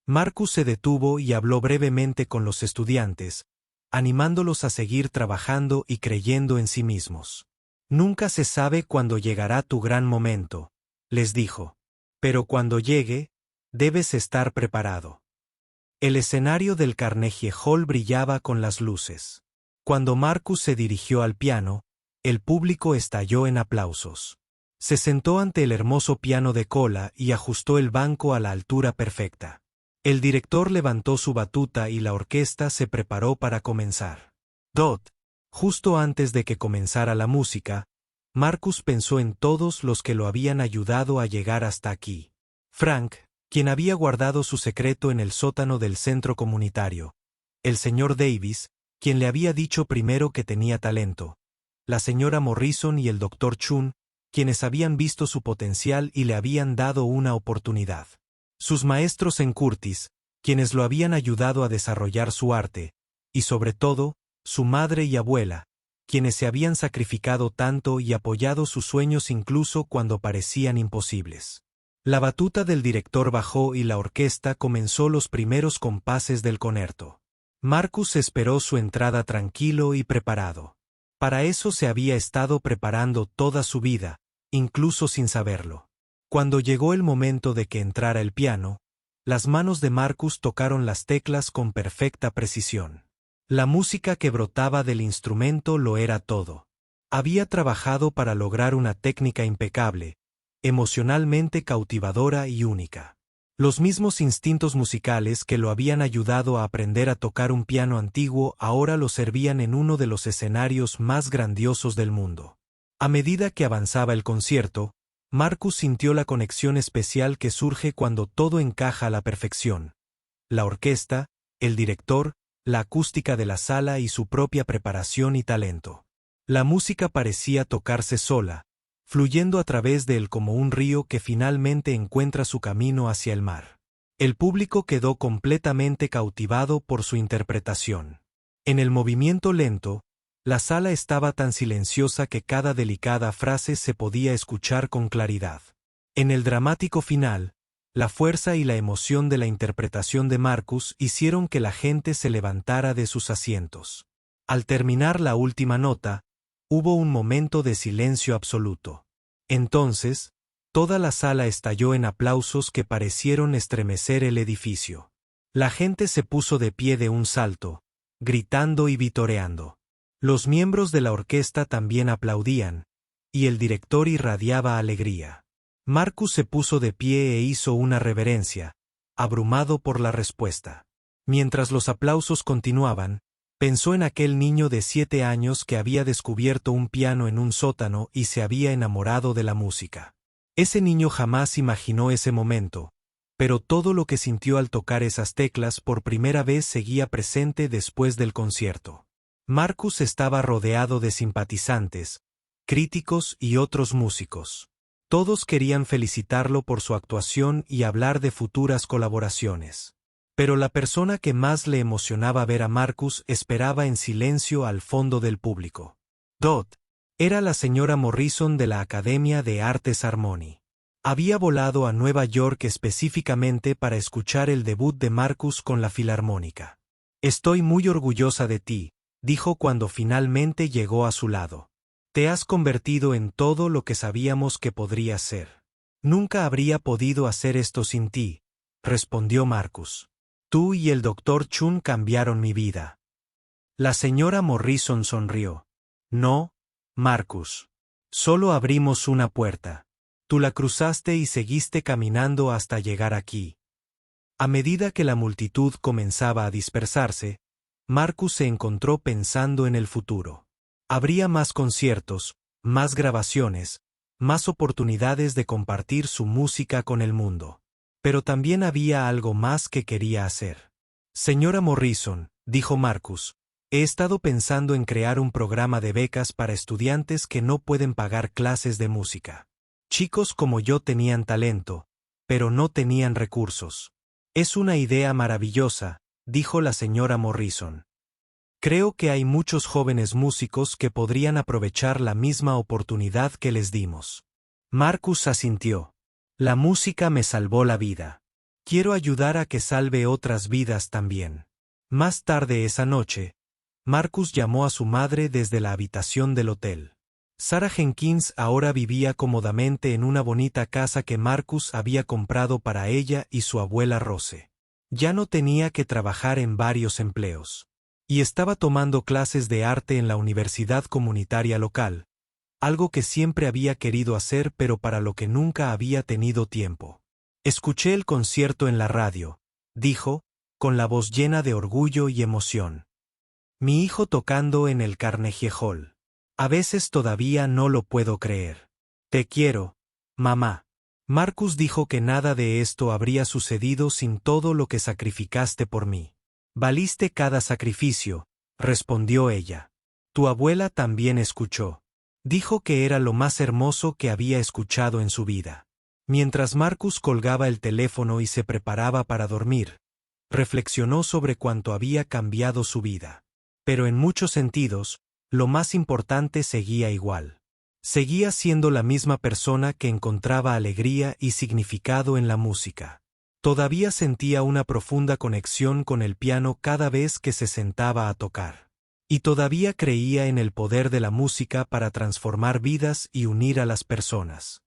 Marcus se detuvo y habló brevemente con los estudiantes, animándolos a seguir trabajando y creyendo en sí mismos. Nunca se sabe cuándo llegará tu gran momento, les dijo. Pero cuando llegue, debes estar preparado. El escenario del Carnegie Hall brillaba con las luces. Cuando Marcus se dirigió al piano, el público estalló en aplausos. Se sentó ante el hermoso piano de cola y ajustó el banco a la altura perfecta. El director levantó su batuta y la orquesta se preparó para comenzar. Justo antes de que comenzara la música, Marcus pensó en todos los que lo habían ayudado a llegar hasta aquí. Frank, quien había guardado su secreto en el sótano del centro comunitario. El señor Davis, quien le había dicho primero que tenía talento. La señora Morrison y el Dr. Chun, quienes habían visto su potencial y le habían dado una oportunidad. Sus maestros en Curtis, quienes lo habían ayudado a desarrollar su arte, y sobre todo, su madre y abuela, quienes se habían sacrificado tanto y apoyado sus sueños incluso cuando parecían imposibles. La batuta del director bajó y la orquesta comenzó los primeros compases del concerto. Marcus esperó su entrada tranquilo y preparado. Para eso se había estado preparando toda su vida, incluso sin saberlo. Cuando llegó el momento de que entrara el piano, las manos de Marcus tocaron las teclas con perfecta precisión. La música que brotaba del instrumento lo era todo. Había trabajado para lograr una técnica impecable, emocionalmente cautivadora y única. Los mismos instintos musicales que lo habían ayudado a aprender a tocar un piano antiguo ahora lo servían en uno de los escenarios más grandiosos del mundo. A medida que avanzaba el concierto, Marcus sintió la conexión especial que surge cuando todo encaja a la perfección. La orquesta, el director, la acústica de la sala y su propia preparación y talento. La música parecía tocarse sola, fluyendo a través de él como un río que finalmente encuentra su camino hacia el mar. El público quedó completamente cautivado por su interpretación. En el movimiento lento, la sala estaba tan silenciosa que cada delicada frase se podía escuchar con claridad. En el dramático final, la fuerza y la emoción de la interpretación de Marcus hicieron que la gente se levantara de sus asientos. Al terminar la última nota, hubo un momento de silencio absoluto. Entonces, toda la sala estalló en aplausos que parecieron estremecer el edificio. La gente se puso de pie de un salto, gritando y vitoreando. Los miembros de la orquesta también aplaudían, y el director irradiaba alegría. Marcus se puso de pie e hizo una reverencia, abrumado por la respuesta. Mientras los aplausos continuaban, pensó en aquel niño de 7 años que había descubierto un piano en un sótano y se había enamorado de la música. Ese niño jamás imaginó ese momento, pero todo lo que sintió al tocar esas teclas por primera vez seguía presente después del concierto. Marcus estaba rodeado de simpatizantes, críticos y otros músicos. Todos querían felicitarlo por su actuación y hablar de futuras colaboraciones. Pero la persona que más le emocionaba ver a Marcus esperaba en silencio al fondo del público. Era la señora Morrison de la Academia de Artes Harmony. Había volado a Nueva York específicamente para escuchar el debut de Marcus con la Filarmónica. «Estoy muy orgullosa de ti», dijo cuando finalmente llegó a su lado. «Te has convertido en todo lo que sabíamos que podrías ser». «Nunca habría podido hacer esto sin ti», respondió Marcus. «Tú y el Dr. Chun cambiaron mi vida». La señora Morrison sonrió. «No, Marcus. Solo abrimos una puerta. Tú la cruzaste y seguiste caminando hasta llegar aquí». A medida que la multitud comenzaba a dispersarse, Marcus se encontró pensando en el futuro. Habría más conciertos, más grabaciones, más oportunidades de compartir su música con el mundo. Pero también había algo más que quería hacer. «Señora Morrison», dijo Marcus, «he estado pensando en crear un programa de becas para estudiantes que no pueden pagar clases de música. Chicos como yo tenían talento, pero no tenían recursos. Es una idea maravillosa, dijo la señora Morrison. Creo que hay muchos jóvenes músicos que podrían aprovechar la misma oportunidad que les dimos. Marcus asintió. La música me salvó la vida. Quiero ayudar a que salve otras vidas también. Más tarde esa noche, Marcus llamó a su madre desde la habitación del hotel. Sarah Jenkins ahora vivía cómodamente en una bonita casa que Marcus había comprado para ella y su abuela Rose. Ya no tenía que trabajar en varios empleos. Y estaba tomando clases de arte en la universidad comunitaria local, algo que siempre había querido hacer pero para lo que nunca había tenido tiempo. Escuché el concierto en la radio, dijo, con la voz llena de orgullo y emoción. Mi hijo tocando en el Carnegie Hall. A veces todavía no lo puedo creer. Te quiero, mamá. Marcus dijo que nada de esto habría sucedido sin todo lo que sacrificaste por mí. Valiste cada sacrificio, respondió ella. Tu abuela también escuchó. Dijo que era lo más hermoso que había escuchado en su vida. Mientras Marcus colgaba el teléfono y se preparaba para dormir, reflexionó sobre cuánto había cambiado su vida. Pero en muchos sentidos, lo más importante seguía igual. Seguía siendo la misma persona que encontraba alegría y significado en la música. Todavía sentía una profunda conexión con el piano cada vez que se sentaba a tocar. Y todavía creía en el poder de la música para transformar vidas y unir a las personas.